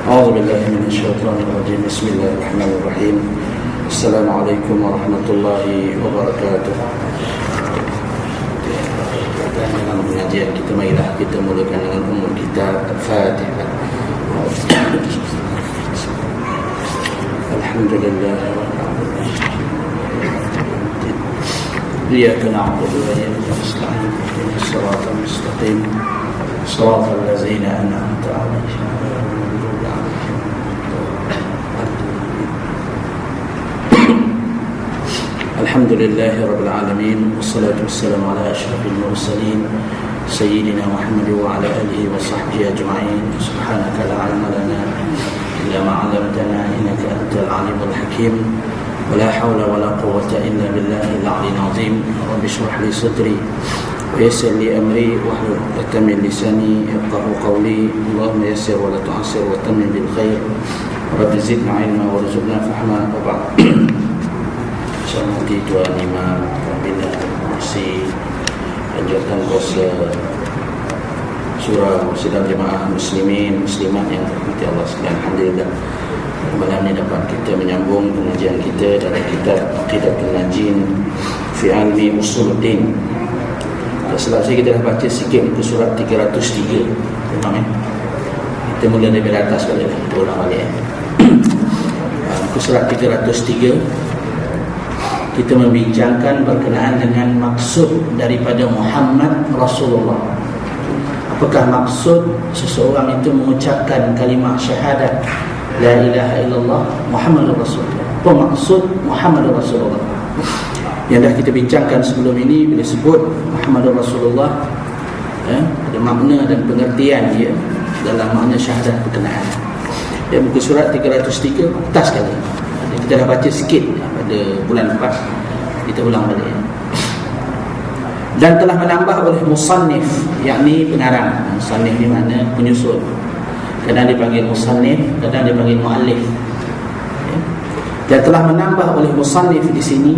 أعوذ بالله من الشيطان الرجيم. بسم الله الرحمن الرحيم. السلام عليكم ورحمة الله وبركاته. Dalam pengajian kita, marilah kita mulakan dengan umum kitab Al-Fatihah. Alhamdulillah. Iyyaka na'budu wa iyyaka nasta'in. Ihdinas siratal mustaqim. Siratal ladzina an'amta 'alaihim. Alhamdulillahi Rabbil Alamin. Wassalatu wassalamu ala ashrafil mursalin Sayyidina Muhammad wa ala alihi wa sahbihi ajma'in. Subhanaka la ilma lana illa ma 'allamtana innaka antal alimul hakim. Wa la hawla wa la quwwata illa billahi al-'aliyyil 'azim. Rabbi shrah li sadri wa yassir li amri wahlul 'uqdatam min lisani yafqahu qawli. Allahumma yassir wa la tu'assir wa tammim bil khair. Rabbi zidna 'ilma warzuqna fahma. Wa ba'd. Hormati Tuan Imam, Pembina Masih anjurkan kuasa surah sidang jemaah muslimin muslimat yang dirahmati Allah sekalian. Alhamdulillah, malam ini dapat kita menyambung pengajian kita dalam kitab Aqidatul Najin fi Ilmi Usuluddin. Selesai kita dah baca sikit ke surat 303. Memang kita mula dari atas balik, kita ulang balik. Ke surat 303 kita membincangkan berkenaan dengan maksud daripada Muhammad Rasulullah. Apakah maksud seseorang itu mengucapkan kalimah syahadat La ilaha illallah Muhammadur Rasulullah? Apa maksud Muhammadur Rasulullah? Yang dah kita bincangkan sebelum ini, bila sebut Muhammadur Rasulullah, ada makna dan pengertian dia dalam makna syahadat berkenaan. Dan buku surat 303 atas sekali. Kita dah baca sikit pada bulan lepas, kita ulang balik. Dan telah menambah oleh musannif, yakni pengarang. Musannif ni mana? Penyusun. Kadang dipanggil musannif, kadang dipanggil muallif. Dan telah menambah oleh musannif di sini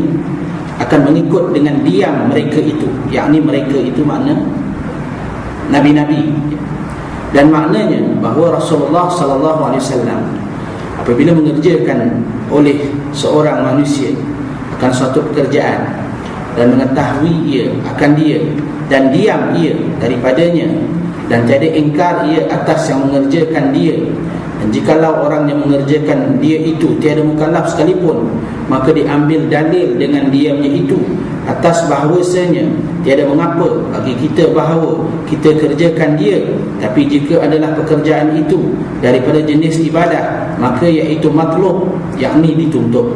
akan mengikut dengan diam mereka itu, yakni mereka itu makna nabi-nabi. Dan maknanya bahawa Rasulullah sallallahu alaihi wasallam apabila mengerjakan oleh seorang manusia akan suatu pekerjaan dan mengetahui ia akan dia dan diam ia daripadanya dan tiada ingkar ia atas yang mengerjakan dia, dan jikalau orang yang mengerjakan dia itu tiada mukallaf sekalipun, maka diambil dalil dengan diamnya itu atas bahawasanya tiada mengapa bagi kita bahawa kita kerjakan dia. Tapi jika adalah pekerjaan itu daripada jenis ibadah, maka iaitu matlub, yakni dituntut.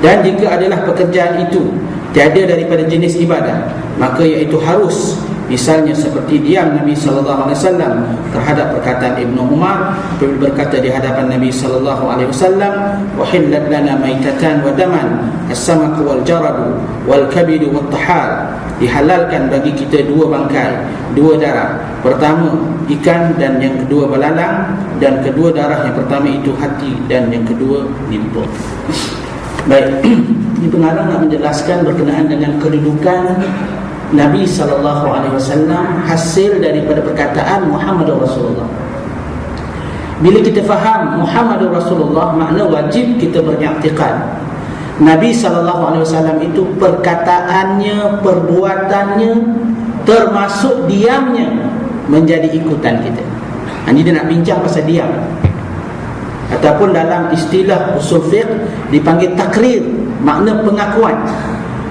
Dan jika adalah pekerjaan itu tiada daripada jenis ibadah, maka iaitu harus. Misalnya seperti diam Nabi sallallahu alaihi wasallam terhadap perkataan Ibnu Umar apabila berkata di hadapan Nabi sallallahu alaihi wasallam, "Wahillat lana maitatan wa daman, as-samak wal jarad wal kabid wat tahal." Dihalalkan bagi kita dua bangkai, dua darah. Pertama ikan dan yang kedua belalang, dan kedua darah yang pertama itu hati dan yang kedua limpa. Baik, ini pengarang nak menjelaskan berkenaan dengan kedudukan Nabi SAW hasil daripada perkataan Muhammadur Rasulullah. Bila kita faham Muhammadur Rasulullah, makna wajib kita beriktikad Nabi SAW itu perkataannya, perbuatannya, termasuk diamnya menjadi ikutan kita. Ini dia nak bincang pasal diam, ataupun dalam istilah usul fiqh dipanggil takrir, makna pengakuan.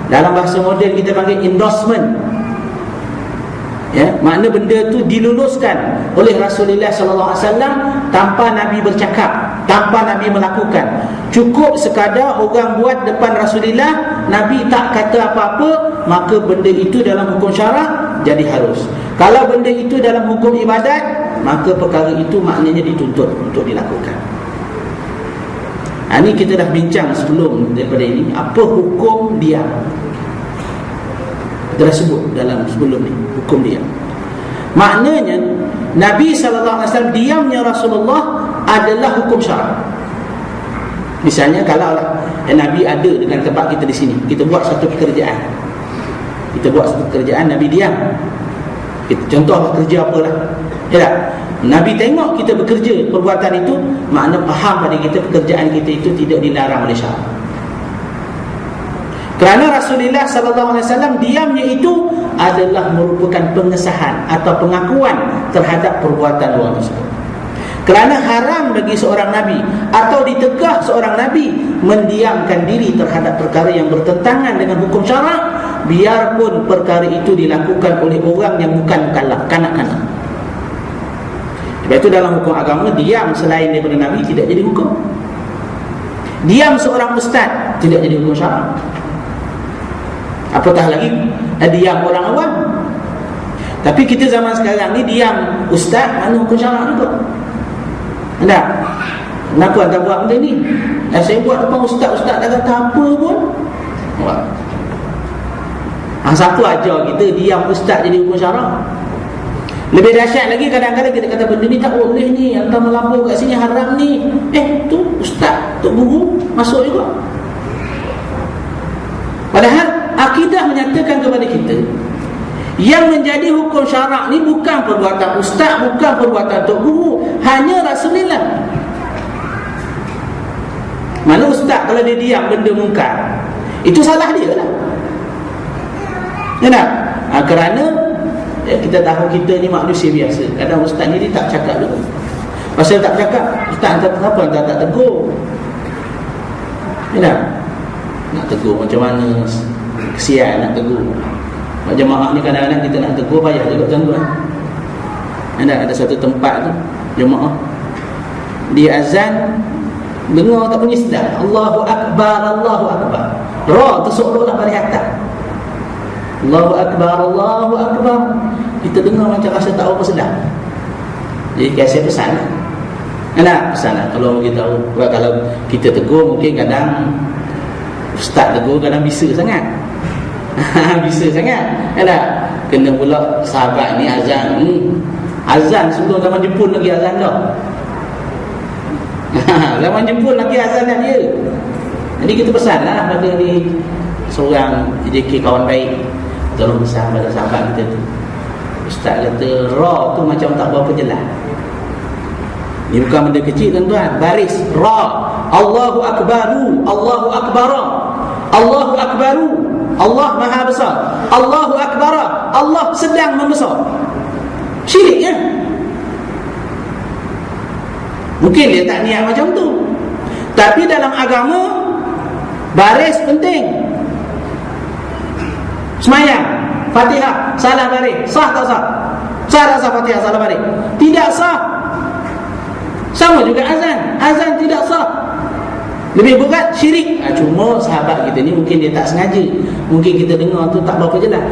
Dalam bahasa moden kita panggil endorsement. Makna benda tu diluluskan oleh Rasulullah sallallahu alaihi wasallam tanpa Nabi bercakap, tanpa Nabi melakukan. Cukup sekadar orang buat depan Rasulullah, Nabi tak kata apa-apa, maka benda itu dalam hukum syarak jadi harus. Kalau benda itu dalam hukum ibadat, maka perkara itu maknanya dituntut untuk dilakukan. Ini kita dah bincang sebelum daripada ini, apa hukum diam. Kita dah sebut dalam sebelum ni hukum diam. Maknanya Nabi SAW diamnya Rasulullah adalah hukum syarak. Misalnya kalau Nabi ada dengan tempat kita di sini, kita buat satu pekerjaan, Nabi diam. Contoh kerja apalah, Ya tak? Nabi tengok kita bekerja perbuatan itu, makna faham pada kita pekerjaan kita itu tidak dilarang oleh syarak. Kerana Rasulullah SAW diamnya itu adalah merupakan pengesahan atau pengakuan terhadap perbuatan orang tersebut. Kerana haram bagi seorang Nabi atau ditegah seorang Nabi mendiamkan diri terhadap perkara yang bertentangan dengan hukum syarak, biarpun perkara itu dilakukan oleh orang yang bukan mukallaf, kanak-kanak. Sebab itu dalam hukum agama, diam selain daripada Nabi tidak jadi hukum. Diam seorang ustaz tidak jadi hukum syarak. Apatah lagi diam orang awam. Tapi kita zaman sekarang ni diam ustaz, mana hukum syarak juga. Anda kenapa anda buat benda ni? Saya buat depan ustaz-ustaz dah kata apa pun. Siapa ajar kita diam ustaz jadi hukum syarak? Lebih dahsyat lagi, kadang-kadang kita kata benda ni tak boleh ni, anda melapor kat sini haram ni. Tu ustaz, tok guru masuk juga. Padahal akidah menyatakan kepada kita yang menjadi hukum syarak ni bukan perbuatan ustaz, bukan perbuatan tok guru, hanya Rasulullah. Mana ustaz kalau dia diam benda mungkar, itu salah dia lah. Ya tak? Kerana kita tahu kita ni manusia biasa. Kadang ustaz ni dia tak cakap dulu. Pasal tak cakap, ustaz entah kenapa entah tak tegur. Ya tak? Nak tegur macam mana? Kesian nak tegur. Jemaah ni kadang-kadang kita nak tegur payah juga tuan-tuan. Ada satu tempat tu jemaah dia azan, dengar tak bunyi sedap, Allahu Akbar, Allahu Akbar, ra terseolah-olah balik atas, Allahu Akbar, Allahu Akbar. Kita dengar macam rasa tak apa sedap. Jadi saya pesan lah, pesan lah, kalau kita tahu. Kalau kita tegur mungkin kadang ustaz tegur kadang bisa sangat. Bisa sangat. Kena pula sahabat ni azan. Azan sebelum zaman Jepun lagi azan dah. Zaman Jepun lagi azan dah dia. Jadi kita pesan lah pada ni seorang JK kawan baik, tolong pesan pada sahabat kita tu. Ustaz kata ra tu macam tak berapa jelas. Ni bukan benda kecil tuan-tuan. Baris ra, Allahu Akbaru, Allahu Akbara, Allahu Akbaru, Allah Maha Besar, Allahu Akbar, Allah sedang membesar. Syirik ya? Mungkin dia tak niat macam tu, tapi dalam agama baris penting. Semayang Fatihah salah baris, sah tak sah? Sah tak sah Fatihah salah baris? Tidak sah. Sama juga azan tidak sah. Lebih berat syirik. Cuma sahabat kita ni mungkin dia tak sengaja, mungkin kita dengar tu tak berapa jelas.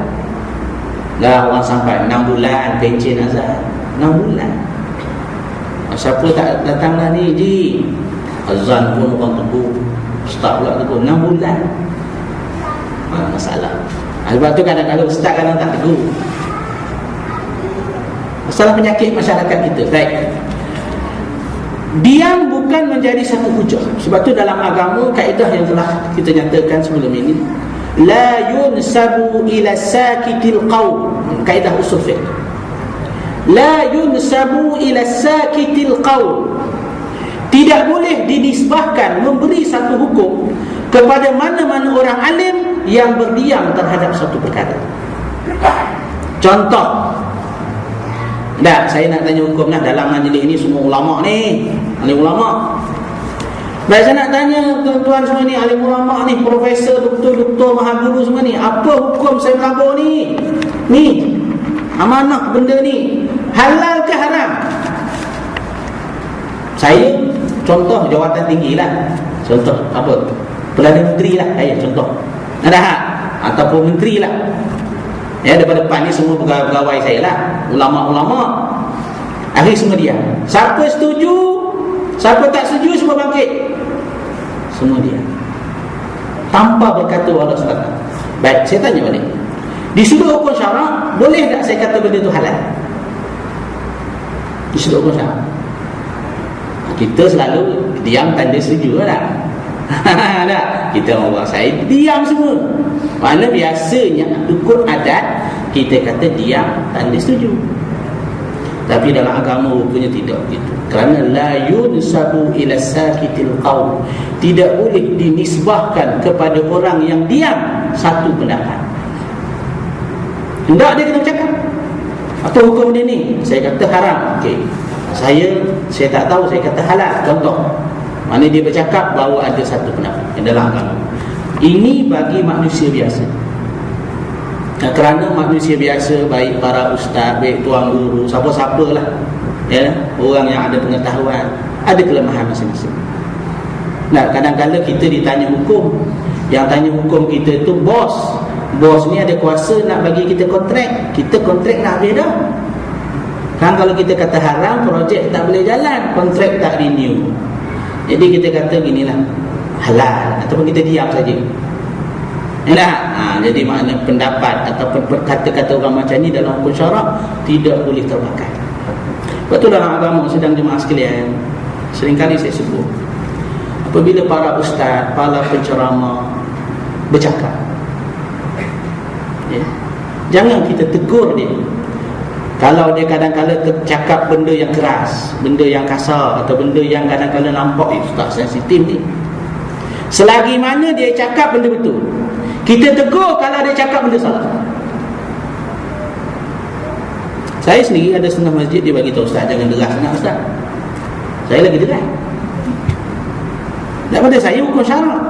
Dah orang sampai 6 bulan pencen azan, 6 bulan. Siapa tak datang lah ni ji, azan pun orang tegur, ustaz pula tegur 6 bulan. Masalah. Sebab tu kadang-kadang ustaz kadang tak tegur. Masalah penyakit masyarakat kita. Baik, diam bukan menjadi satu hujah. Sebab tu dalam agama kaedah yang telah kita nyatakan sebelum ini, la yunsabu ila sakitil qaul. Kaedah usul fiqh, la yunsabu ila sakitil qaul. Tidak boleh dinisbahkan memberi satu hukum kepada mana-mana orang alim yang berdiam terhadap satu perkara. Contoh, dah saya nak tanya hukum lah dalam majlis ni semua ulama ni, alim ulama. Baik, saya nak tanya tuan-tuan semua ni, alim ulama ni, profesor, doktor, mahaguru semua ni, apa hukum saya melabur ni? Ni amanah benda ni, halal ke haram? Saya contoh jawatan tinggi lah, contoh apa, Perdana Menteri lah, contoh ada hak ataupun menteri lah. Depan depan ni semua pegawai saya lah, ulama-ulama. Akhir semua dia, siapa setuju, siapa tak setuju, semua bangkit, semua dia, tanpa berkata walau sekata. Baik, saya tanya balik, di sudut hukum syarak boleh tak saya kata benda tu halal? Di sudut hukum syarak kita selalu diam tanda setuju lah. Tak? Kita orang saya diam semua. Mana biasanya ikut adat kita kata diam tanda setuju. Tapi dalam agama rupanya tidak begitu. Kerana la yunsabu ila sakitil qaum, tidak boleh dinisbahkan kepada orang yang diam satu pendapat. Hendak dia kena bercakap. Atau hukum dia ni, saya kata haram. Okey. Saya tak tahu, saya kata halal. Contoh. Mana dia bercakap bahawa ada satu pendapat yang dalam agama. Ini bagi manusia biasa. Kerana manusia biasa, baik para ustaz, baik tuan guru, siapa-siapalah, ya, orang yang ada pengetahuan, ada kelemahan masing-masing. Nah, kadang-kadang kita ditanya hukum, yang tanya hukum kita itu bos. Bos ni ada kuasa nak bagi kita kontrak. Kita kontrak nak habis dah. Kan kalau kita kata haram, projek tak boleh jalan, kontrak tak renew. Jadi kita kata ginilah, halal, ataupun kita diam saja. Jadi makna pendapat ataupun kata-kata orang macam ni dalam hukum syarak tidak boleh terpakai. Betul dalam agama, sedang jemaah sekalian, seringkali saya sebut, apabila para ustaz, para penceramah bercakap, ya, jangan kita tegur dia. Kalau dia kadang-kadang cakap benda yang keras, benda yang kasar, atau benda yang kadang-kadang nampak ustaz sensitif ni, selagi mana dia cakap benda betul, kita tegur. Kalau dia cakap benda salah, saya sendiri ada setengah masjid dia bagi tahu, ustaz jangan deras sangat ustaz. Saya lagi deras. Daripada saya hukum syarak.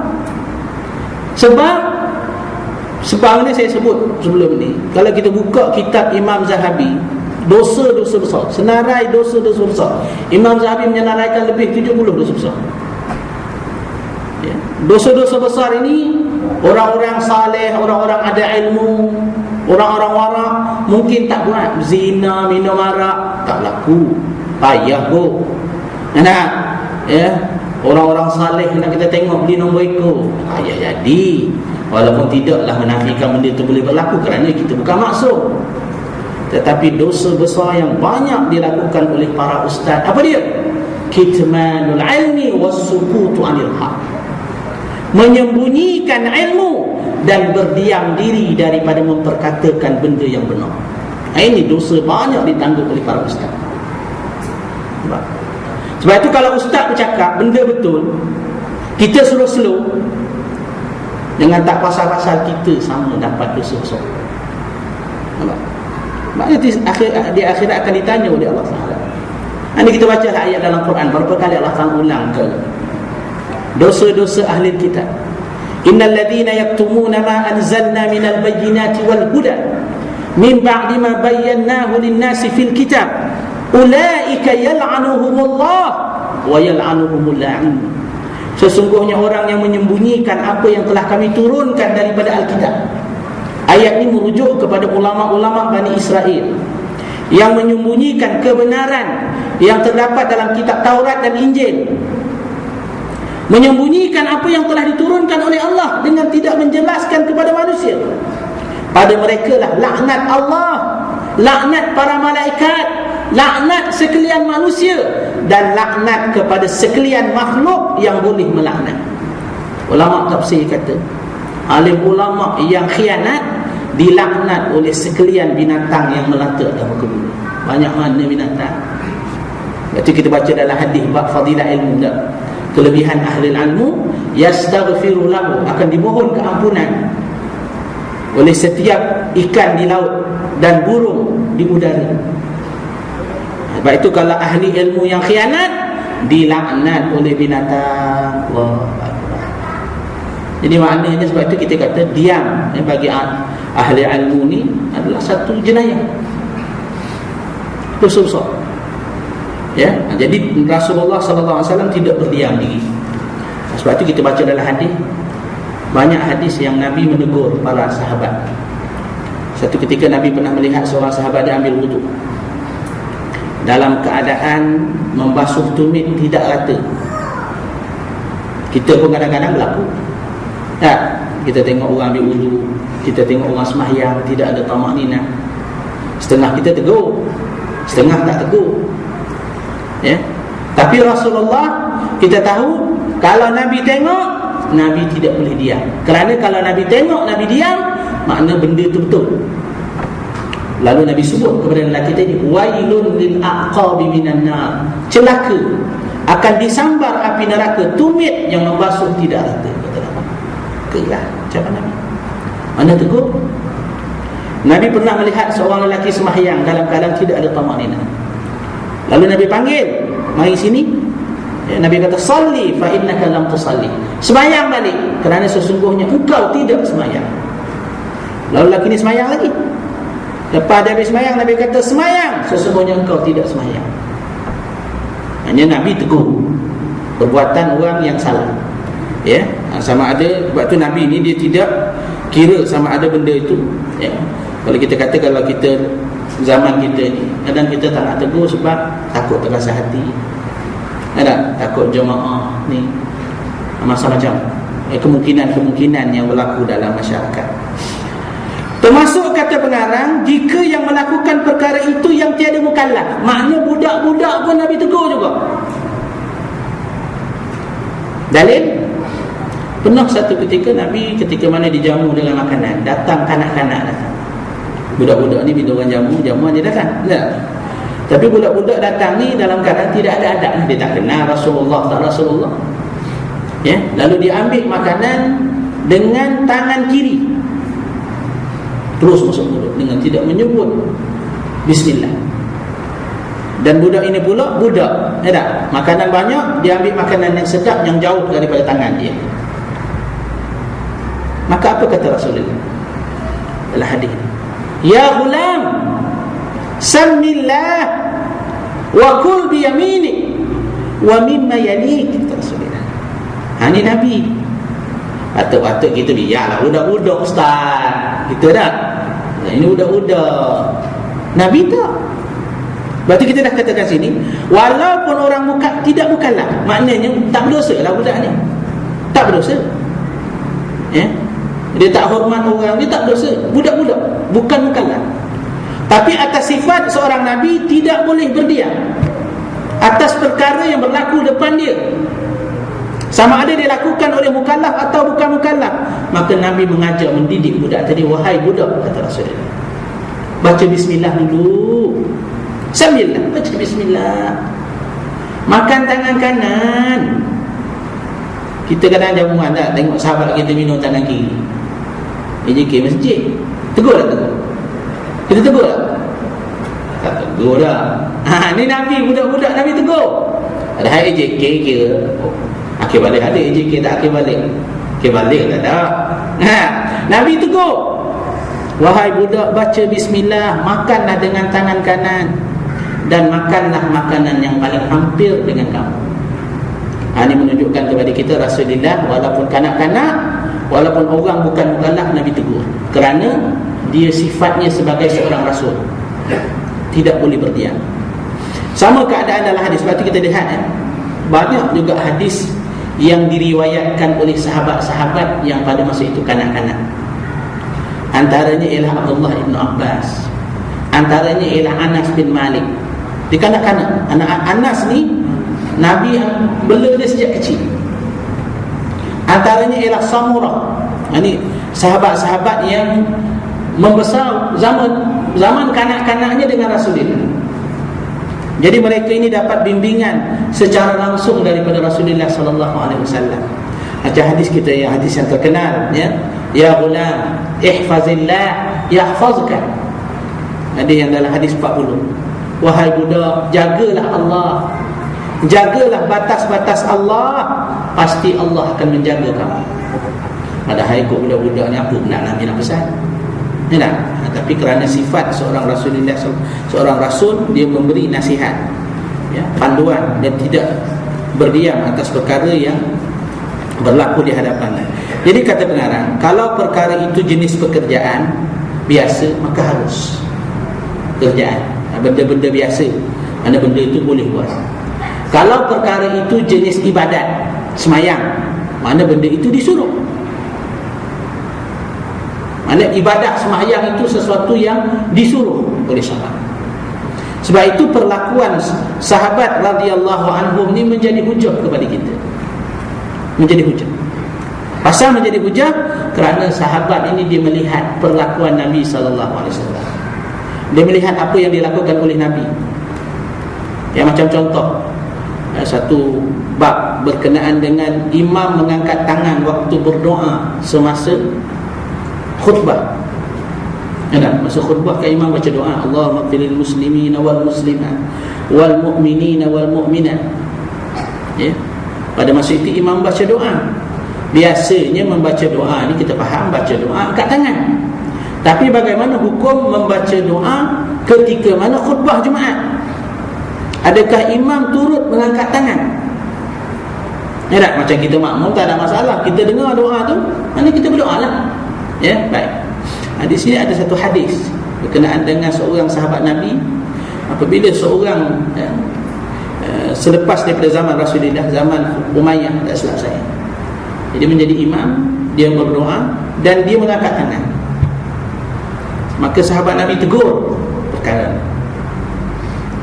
Sebab ni saya sebut sebelum ni, kalau kita buka kitab Imam Zahabi, dosa-dosa besar, senarai dosa-dosa besar, Imam Zahabi menyenaraikan lebih 70 dosa besar. Ya. Dosa-dosa besar ini orang-orang saleh, orang-orang ada ilmu, orang-orang warak mungkin tak buat. Zina, minum arak tak berlaku, payah go. Ya, orang-orang saleh nak kita tengok beli nombor ekor, payah jadi. Walaupun tidaklah menafikan benda itu boleh berlaku, kerana kita bukan maksum. Tetapi dosa besar yang banyak dilakukan oleh para ustaz, apa dia? Kitmanul ilmi wassukutu anil haq, menyembunyikan ilmu dan berdiam diri daripada memperkatakan benda yang benar. Ini dosa banyak ditanggung oleh para ustaz. Sebab itu kalau ustaz bercakap benda betul, kita suruh slow, jangan tak pasal-pasal kita sama dapat dosa besar. Maknanya di akhirat akan ditanya oleh Allah Taala. Ini kita baca ayat dalam Quran, berapa kali Allah Taala ulang ke dosa-dosa ahli kitab. Innal ladzina yaktumuna ma anzalna minal bayyinati wal huda min ba'di ma bayyanahu lin-nasi fil kitab ulaika yal'anuhumullah wa yal'anuhumul la'in. Sesungguhnya orang yang menyembunyikan apa yang telah kami turunkan daripada Alkitab. Ayat ini merujuk kepada ulama-ulama Bani Israel yang menyembunyikan kebenaran yang terdapat dalam kitab Taurat dan Injil, menyembunyikan apa yang telah diturunkan oleh Allah dengan tidak menjelaskan kepada manusia. Pada mereka lah laknat Allah, laknat para malaikat, laknat sekalian manusia, dan laknat kepada sekalian makhluk yang boleh melaknat. Ulama tafsir kata, alim ulama yang khianat dilaknat oleh sekalian binatang yang melata dalam muka bumi. Banyak mana binatang. Lepas kita baca dalam hadis bab fadilah ilmu, kelebihan ahli ilmu, yastaghfiru lahu, akan dimohon keampunan oleh setiap ikan di laut dan burung di udara. Sebab itu kalau ahli ilmu yang khianat dilaknat oleh binatang. Allah. Jadi maknanya sebab itu kita kata diam bagi ahli ilmu ni adalah satu jenayah, dosa besar. Ya, jadi Rasulullah sallallahu alaihi wasallam tidak berdiam diri. Sebab itu kita baca dalam hadis, banyak hadis yang Nabi menegur para sahabat. Satu ketika Nabi pernah melihat seorang sahabat dia ambil wuduk dalam keadaan membasuh tumit tidak rata. Kita pun kadang-kadang berlaku. Tak, kita tengok orang ambil wuduk, kita tengok orang sembahyang tidak ada tamakninah. Setengah kita tegur, setengah tak tegur. Ya. Tapi Rasulullah kita tahu kalau Nabi tengok, Nabi tidak boleh diam. Kerana kalau Nabi tengok, Nabi diam, makna benda itu betul. Lalu Nabi sebut kepada lelaki tadi, wailun lil aqabi minan nar, celaka akan disambar api neraka tumit yang membasuh tidak rata. Kata Nabi. Kelah ucapan Nabi. Mana tegur? Nabi pernah melihat seorang lelaki sembahyang dalam keadaan tidak ada tamanina. Lalu Nabi panggil, mari sini. Ya, Nabi kata, salli fa innaka lam tusalli. Sembahyang balik kerana sesungguhnya engkau tidak sembahyang. Lalu lelaki ni sembahyang lagi. Lepas dia habis sembahyang, Nabi kata, sembahyang, sesungguhnya engkau tidak sembahyang. Hanya Nabi tegur perbuatan orang yang salah. Ya, sama ada, sebab tu Nabi ni dia tidak kira sama ada benda itu, ya. Kalau kita kata, kalau kita zaman kita ni, kadang kita tak nak tegur sebab takut terasa hati, ada takut jemaah ni macam-macam kemungkinan-kemungkinan yang berlaku dalam masyarakat. Termasuk kata pengarang, jika yang melakukan perkara itu yang tiada mukallaf, maknanya budak-budak pun Nabi tegur juga. Dalil, pernah satu ketika Nabi ketika mana dijamu dengan makanan, datang kanak-kanak datang. Budak-budak ni bila orang jamu dia datang. Tak. Tapi budak-budak datang ni dalam keadaan tidak ada adab. Dia tak kenal Rasulullah, tak Rasulullah. Ya, lalu dia ambil makanan dengan tangan kiri, terus masuk mulut dengan tidak menyebut bismillah. Dan budak ini pula budak, ya tak? Makanan banyak, dia ambil makanan yang sedap yang jauh daripada tangan dia. Maka apa kata Rasulullah dalam hadis ini? Ya ghulam, samillah wa kul bi yaminik wa mimma yalik, kata Rasulullah. Ini Nabi. Patut-patut kita biarlah budak-budak ustaz, kita tak? Ini budak-budak. Nabi tak. Berarti kita dah katakan sini, walaupun orang tidak mukallaf, maknanya tak berdosa lah budak ni. Tak berdosa. Ya? Dia tak hormat orang, dia tak berdosa. Budak-budak, bukan mukallaf. Tapi atas sifat seorang Nabi tidak boleh berdiam atas perkara yang berlaku depan dia. Sama ada dia lakukan oleh mukallaf atau bukan mukallaf, maka Nabi mengajar, mendidik budak tadi, wahai budak, kata Rasulullah, baca bismillah dulu. Sambil baca bismillah. Makan tangan kanan. Kita kadang jamuan tak tengok sahabat kita minum tangan kiri. AJK masjid, tegur tak tegur? Kita tegur tak? Tak tegur dah. Ni Nabi, budak-budak Nabi tegur. Ada AJK kira akhir balik, ada AJK tak akhir balik. Akhir balik tak ada. Nabi tegur, wahai budak, baca bismillah, makanlah dengan tangan kanan, dan makanlah makanan yang paling hampir dengan kamu. Ini menunjukkan kepada kita Rasulullah walaupun kanak-kanak, walaupun orang bukan mukallaf, Nabi tegur, kerana dia sifatnya sebagai seorang Rasul, tidak boleh berdiam. Sama keadaan dalam hadis. Sebab itu kita lihat banyak juga hadis yang diriwayatkan oleh sahabat-sahabat yang pada masa itu kanak-kanak. Antaranya ialah Abdullah ibn Abbas, antaranya ialah Anas bin Malik. Di kanak-kanak, anak Anas ni Nabi bela dia sejak kecil. Antaranya ialah Samurah. Ini sahabat-sahabat yang membesar zaman kanak-kanaknya dengan Rasulullah. Jadi mereka ini dapat bimbingan secara langsung daripada Rasulullah sallallahu alaihi wasallam. Macam hadis kita, yang hadis yang terkenal, ya, ya ghulam ihfazillah yahfazka. Ada yang dalam hadis 40, wahai budak, jagalah Allah, jagalah batas-batas Allah, pasti Allah akan menjaga kamu. Padahal ikut budak-budak ni apa nak Nabi nak pesan? Ya tak? Tapi kerana sifat seorang Rasulullah, seorang Rasul, dia memberi nasihat, ya, panduan, dan tidak berdiam atas perkara yang berlaku di hadapannya. Jadi kata pengarang, kalau perkara itu jenis pekerjaan biasa, maka harus kerjaan, benda-benda biasa, mana benda itu boleh buat. Kalau perkara itu jenis ibadat, semayang, mana benda itu disuruh. Mana ibadah semayang itu sesuatu yang disuruh oleh sahabat. Sebab itu perlakuan sahabat radhiyallahu anhum ni menjadi hujah kepada kita. Menjadi hujah. Pasal menjadi hujah kerana sahabat ini dia melihat perlakuan Nabi sallallahu alaihi wasallam. Dia melihat apa yang dilakukan oleh Nabi. Yang macam contoh, satu bab berkenaan dengan imam mengangkat tangan waktu berdoa semasa khutbah. Masa khutbah kan imam baca doa, Allahumma ighfirlil muslimina wal muslimat wal mu'minina wal mu'minat. Pada masa itu imam baca doa. Biasanya membaca doa ni kita faham baca doa angkat tangan. Tapi bagaimana hukum membaca doa ketika mana khutbah Jumaat? Adakah imam turut mengangkat tangan? Tak? Macam kita makmum tak ada masalah. Kita dengar doa tu, mana kita berdoa lah. Baik. Di sini ada satu hadis berkenaan dengan seorang sahabat Nabi. Apabila seorang selepas daripada zaman Rasulullah, zaman Umayyah tak silap saya, jadi menjadi imam, dia berdoa dan dia mengangkat tangan. Maka sahabat Nabi tegur perkara,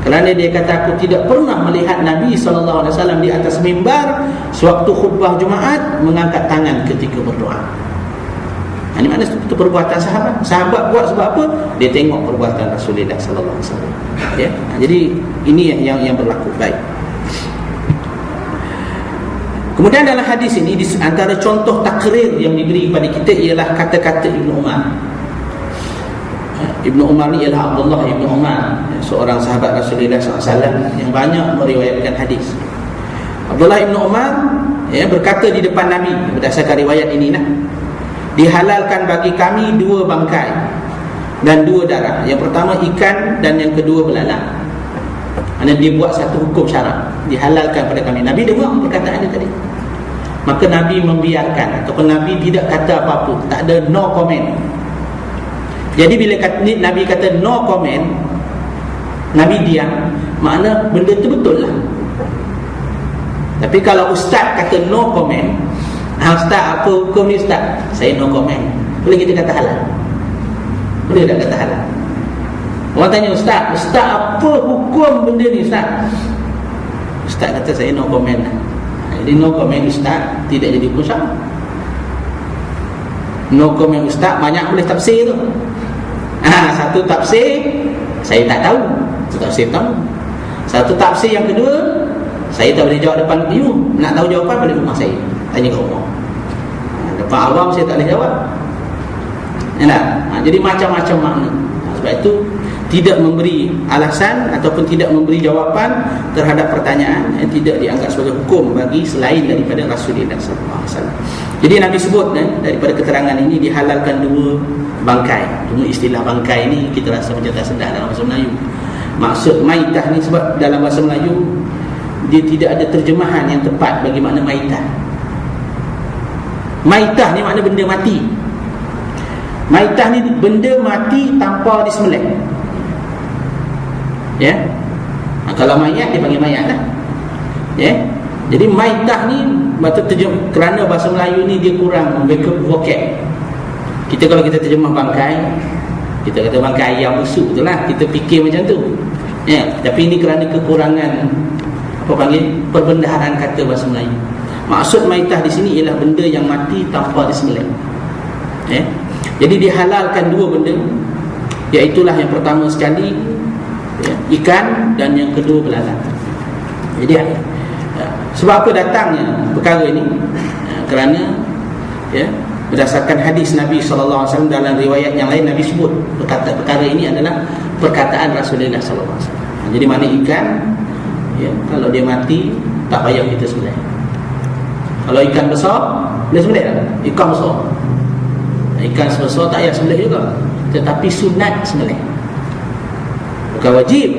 kerana dia kata, aku tidak pernah melihat Nabi SAW di atas mimbar sewaktu khutbah Jumaat mengangkat tangan ketika berdoa. Ini makna itu perbuatan sahabat. Sahabat buat sebab apa? Dia tengok perbuatan Rasulullah SAW. Jadi ini yang berlaku. Baik. Kemudian dalam hadis ini, di antara contoh takrir yang diberi kepada kita ialah kata-kata Ibnu Umar. Ibnu Umar ni ialah Abdullah Ibnu Umar, seorang sahabat Rasulullah SAW yang banyak meriwayatkan hadis. Abdullah Ibnu Umar berkata di depan Nabi, berdasarkan riwayat ini, dihalalkan bagi kami 2 bangkai dan 2 darah. Yang pertama ikan dan yang kedua belalang. Dia buat satu hukum syarak, dihalalkan pada kami. Nabi dengar perkataan dia tadi, maka Nabi membiarkan, ataupun Nabi tidak kata apa-apa, tak ada, no comment. Jadi bila Nabi kata no comment, Nabi diam, makna benda tu betul lah. Tapi kalau ustaz kata no comment, ustaz apa hukum ni ustaz? Saya no comment. Boleh kita kata halal? Boleh tak kata halal? Orang tanya, ustaz apa hukum benda ni ustaz? Ustaz kata saya no comment lah. Jadi no comment ustaz tidak jadi hukum syarak. No comment ustaz banyak boleh tafsir tu. Satu tafsir saya tak tahu, satu tafsir tahu. Satu tafsir yang kedua saya tak boleh jawab depan you. Nak tahu jawapan balik rumah saya, tanya kat rumah. Depan awam saya tak boleh jawab. Jadi macam-macam makna. Sebab itu tidak memberi alasan ataupun tidak memberi jawapan terhadap pertanyaan yang tidak dianggap sebagai hukum bagi selain daripada Rasulullah SAW. Jadi Nabi sebut daripada keterangan ini dihalalkan 2 bangkai. Cuma istilah bangkai ni kita rasa macam tak sedar dalam bahasa Melayu. Maksud maitah ni, sebab dalam bahasa Melayu dia tidak ada terjemahan yang tepat bagi makna maitah. Maitah ni makna benda mati. Maitah ni benda mati tanpa disembelih. Kalau mayat dia panggil mayat lah. Jadi maitah ni kerana bahasa Melayu ni dia kurang vocab. Kita kalau kita terjemah bangkai, kita kata bangkai ayam busuk tu lah, kita fikir macam tu. Tapi ini kerana kekurangan perbendaharaan kata bahasa Melayu. Maksud maitah di sini ialah benda yang mati tanpa disembelih. Jadi dihalalkan 2 benda, iaitulah yang pertama sekali ikan dan yang kedua belalang. Jadi sebab apa datangnya perkara ini? Kerana berdasarkan hadis Nabi SAW, dalam riwayat yang lain Nabi sebut perkara ini adalah perkataan Rasulullah SAW. Jadi mana ikan, kalau dia mati tak payah kita sembelih. Kalau ikan besar boleh sembelih tak? Ikan besar, ikan sebesar tak payah sembelih juga, tetapi sunat sembelih. Bukan wajib,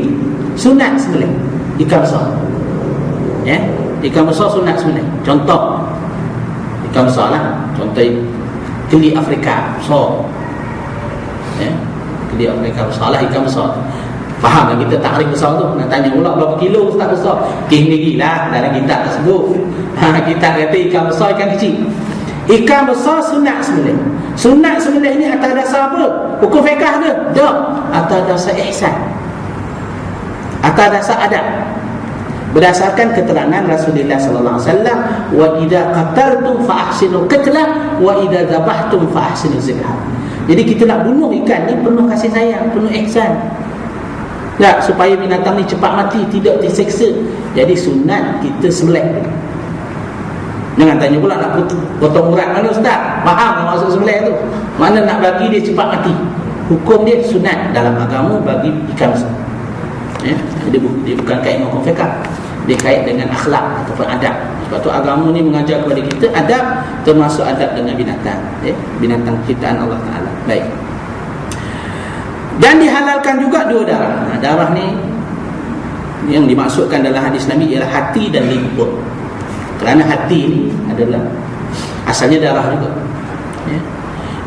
sunat sembelih ikan besar. Ikan besar sunat sembelih. Contoh ikan besar lah, contoh keli Afrika besar. Keli Afrika besar lah, ikan besar. Faham kan kita takrif besar tu? Nak tanya pula berapa kilo tak besar? Tinggi lah dalam kitab tersebut. Kita kata ikan besar, ikan kecil. Ikan besar sunat sembelih. Sunat sembelih ni atas dasar apa? Hukum fiqh ke? Tak. Atas dasar ihsan, atas dasar adab. Berdasarkan keterangan Rasulullah sallallahu alaihi wasallam, wa idza qataltum fa ahsinul qitla wa idza dhabhtum fa ahsinuz zabha. Jadi kita nak bunuh ikan ni penuh kasih sayang, penuh ihsan. Tak, supaya binatang ni cepat mati, tidak diseksa. Jadi sunat kita sembelih. Jangan tanya pula nak potong urat mana ustaz? Faham tak maksud sembelih tu? Mana nak bagi dia cepat mati. Hukum dia sunat dalam agama bagi ikan besar. Ya, dia bukan kait dengan fiqh. Dia kait dengan akhlak ataupun adab. Sebab tu agama ni mengajar kepada kita adab, termasuk adab dengan binatang, ya? Binatang ciptaan Allah Ta'ala. Baik. Dan dihalalkan juga dua darah. Darah ni yang dimaksudkan dalam hadis Nabi ialah hati dan limput. Kerana hati ni adalah asalnya darah juga, ya?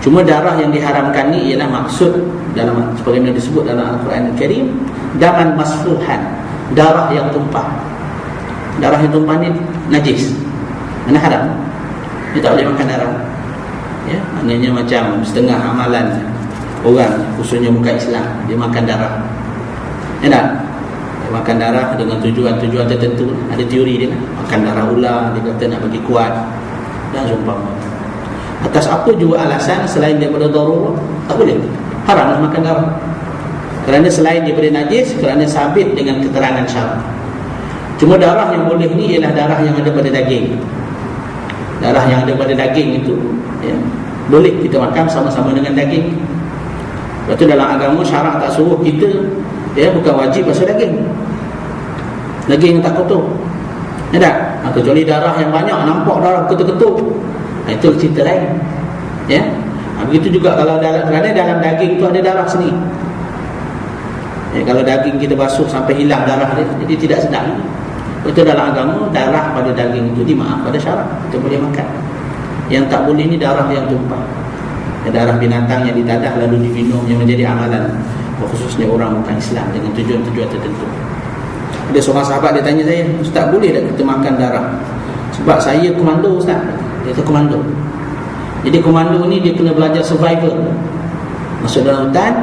Cuma darah yang diharamkan ni ialah maksud dalam sebagaimana disebut dalam Al-Quran Al-Karim, daman masfuhan, darah yang tumpah. Darah yang tumpah ni najis, mana haram. Dia tak boleh makan darah, ya? Maknanya macam setengah amalan orang, khususnya bukan Islam, dia makan darah. Ya tak? Dia makan darah dengan tujuan-tujuan tertentu. Ada teori dia, makan darah ular, dia kata nak bagi kuat dan seumpama. Atas apa juga alasan selain daripada darurat, tak boleh, haram makan darah. Kerana selain daripada najis, kerana sabit dengan keterangan syarak. Cuma darah yang boleh ni ialah darah yang ada pada daging. Darah yang ada pada daging itu, ya, boleh kita makan sama-sama dengan daging. Sebab tu dalam agama syarak tak suruh kita, ya, bukan wajib basuh daging. Daging yang tak kotor, ya tak? Kecuali darah yang banyak, nampak darah ketul-ketul, itu cerita lain, ya. Begitu juga kalau kerana dalam daging tu ada darah sendiri, ya, kalau daging kita basuh sampai hilang darah dia, jadi tidak sedap. Itu dalam agama darah pada daging itu dimaaf pada syarak, kita boleh makan. Yang tak boleh ni darah yang tumpah, ya, darah binatang yang ditadah lalu diminum yang menjadi amalan, khususnya orang bukan Islam dengan tujuan-tujuan tertentu. Ada seorang sahabat dia tanya saya, ustaz boleh tak kita makan darah? Sebab saya komando ustaz. Dia tu komando. Jadi komando ni dia kena belajar survival, masuk dalam hutan.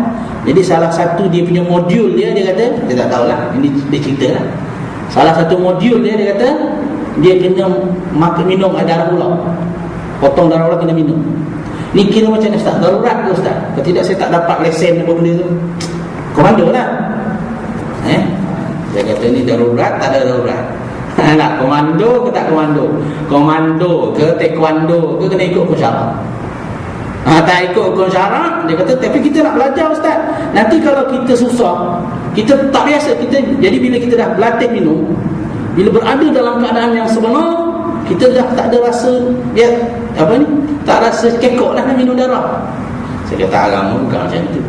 Jadi salah satu dia punya modul dia kata, dia tak tahulah, ini dia cerita lah. Salah satu modul dia kata dia kena minum darah ular. Potong darah ular kena minum. Ni kira macam ni ustaz, darurat ke ustaz? Kalau tidak saya tak dapat lesen apa benda tu. Komando lah, dia kata ni darurat, tak ada darurat. Nak komando ke tak komando? Komando ke taekwondo ke kena ikut hukum syarak. Tak ikut hukum syarak, dia kata tapi kita nak belajar ustaz. Nanti kalau kita susah, kita tak biasa, jadi bila kita dah berlatih minum, bila berada dalam keadaan yang sebenar, kita dah tak ada rasa, ya, apa ni, tak rasa kekok lah nak minum darah. Saya kata agama bukan macam tu.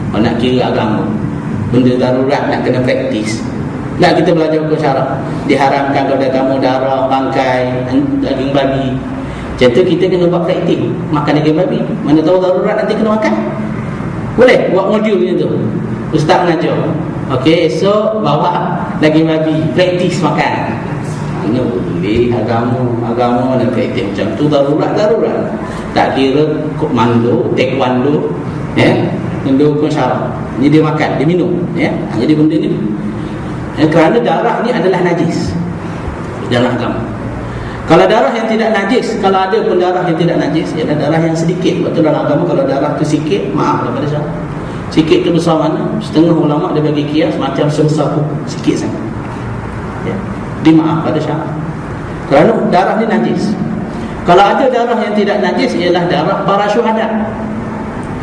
Kalau nak kira agama, benda darurat nak kena praktis. Nak kita belajar hukum syarak, diharamkan kepada kamu darah, bangkai, daging babi. Macam tu kita kena buat praktik makan daging babi. Mana tahu darurat nanti kena makan. Boleh buat modul macam tu, ustaz mengajar. Okey, esok bawa daging babi, praktis makan. Mana boleh, agama nak praktis macam tu. Darurat tak kira komando, taekwondo, ya, benda hukum syarak. Ni dia makan, dia minum, ya. Jadi benda ni, ya, kerana darah ni adalah najis dalam agama. Kalau darah yang tidak najis, kalau ada pun darah yang tidak najis, ialah darah yang sedikit. Sebab tu dalam agama kalau darah tu sikit, maaf daripada syarak. Sikit tu besar mana? Setengah ulama dia bagi kias macam sebesar buku, sikit sangat, ya, dia maaf pada syarak. Kerana darah ni najis. Kalau ada darah yang tidak najis, ialah darah para syuhada.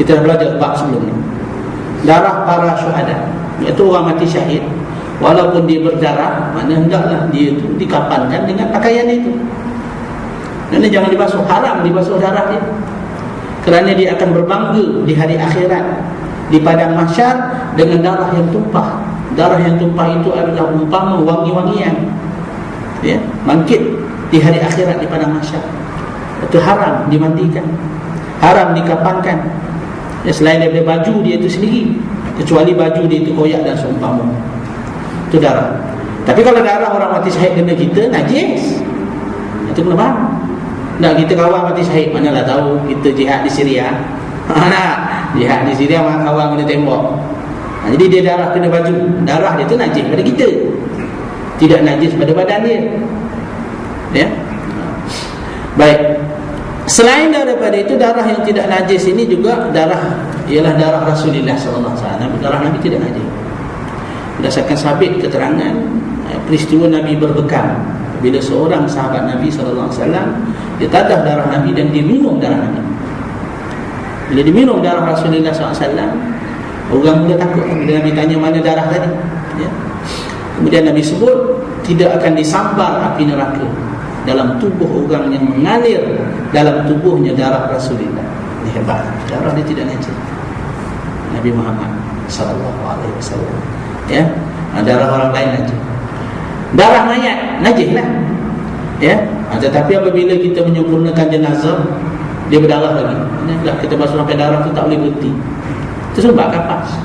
Kita dah belajar bab sebelum ni. Darah para syuhada, iaitu orang mati syahid, walaupun dia berdarah, maknanya hendaklah dia itu dikapankan dengan pakaian itu. Dan jangan dibasuh, haram dibasuh darah dia. Kerana dia akan berbangga di hari akhirat, di padang mahsyar, dengan darah yang tumpah. Darah yang tumpah itu adalah umpama wangi-wangian, ya, bangkit di hari akhirat di padang mahsyar. Itu haram dimandikan, haram dikapankan, ya, selain daripada baju dia itu sendiri, kecuali baju dia itu koyak dan seumpama. Itu darah. Tapi kalau darah orang mati syahid kena kita, najis, itu kena faham. Tak, kita kawan mati syahid, manalah tahu kita jihad di Syria. Nak jihad di Syria, mak kawan kena tembak. Jadi dia darah kena baju, darah dia tu najis pada kita, tidak najis pada badan dia, ya. Baik. Selain daripada itu, darah yang tidak najis ini juga ialah darah Rasulullah SAW. Darah Nabi tidak najis. Berdasarkan sabit keterangan peristiwa Nabi berbekam, bila seorang sahabat Nabi SAW dia tadah darah Nabi dan dia minum darah Nabi. Bila diminum darah Rasulullah SAW, orang mula takut. Bila Nabi tanya mana darah tadi, ya. Kemudian Nabi sebut tidak akan disambar api neraka dalam tubuh orang yang mengalir dalam tubuhnya darah Rasulullah. Ini hebat, darah dia tidak najis. Nabi Muhammad sallallahu alaihi wasallam, ya. Darah orang lain najis. Darah mayat najis lah, ya. Tetapi apabila kita menyempurnakan jenazah, dia berdarah lagi. Kita basuh sampai darah tu tak boleh berhenti. Itu sumbat kapas.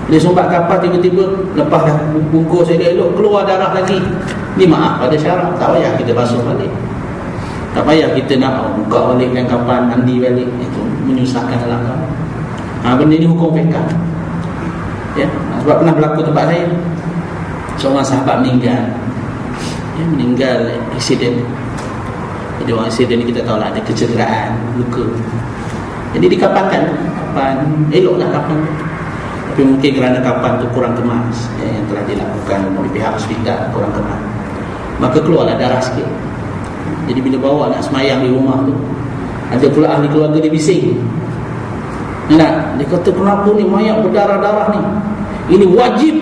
Dia sumbat kapas, tiba-tiba lepas dah bungkus elok keluar darah lagi. Ni maaf pada syarak, tak payah kita basuh balik. Tak payah kita nak buka balikkan kapan, mandi balik. Itu menyusahkan dalam kapan. Benda ni hukum fiqh. Ya, sebab pernah berlaku tempat saya. Seorang sahabat meninggal. Ya, meninggal aksiden. Jadi orang aksiden ni kita tahu lah, ada kecederaan, luka. Jadi dikapankan, kapan eloklah kapan. Tapi mungkin kerana kapan tu kurang kemas, yang telah dilakukan oleh pihak hospital kurang kemas, maka keluarlah darah sikit. Jadi bila bawa nak semayang di rumah tu, ada pula ahli keluarga dia bising. Dia kata, kenapa ni mayat berdarah-darah ni? Ini wajib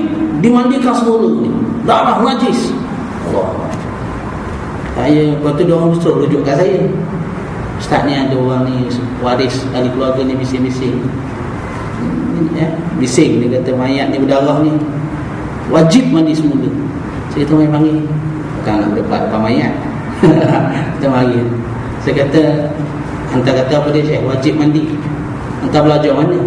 dimandikan semula ni, darah najis. Allah. Lepas tu dia orang suruh rujuk kat saya. Ustaz ni ada orang ni waris ahli keluarga ni bising-bising, ya, bising. Dia kata mayat ni berdarah ni wajib mandi semula. Saya kata mai panggil, bukan nak berdebat depan mayat. Kita mari. Saya kata, hantar kata apa dia, Syekh? Wajib mandi. Hantar belajar mana?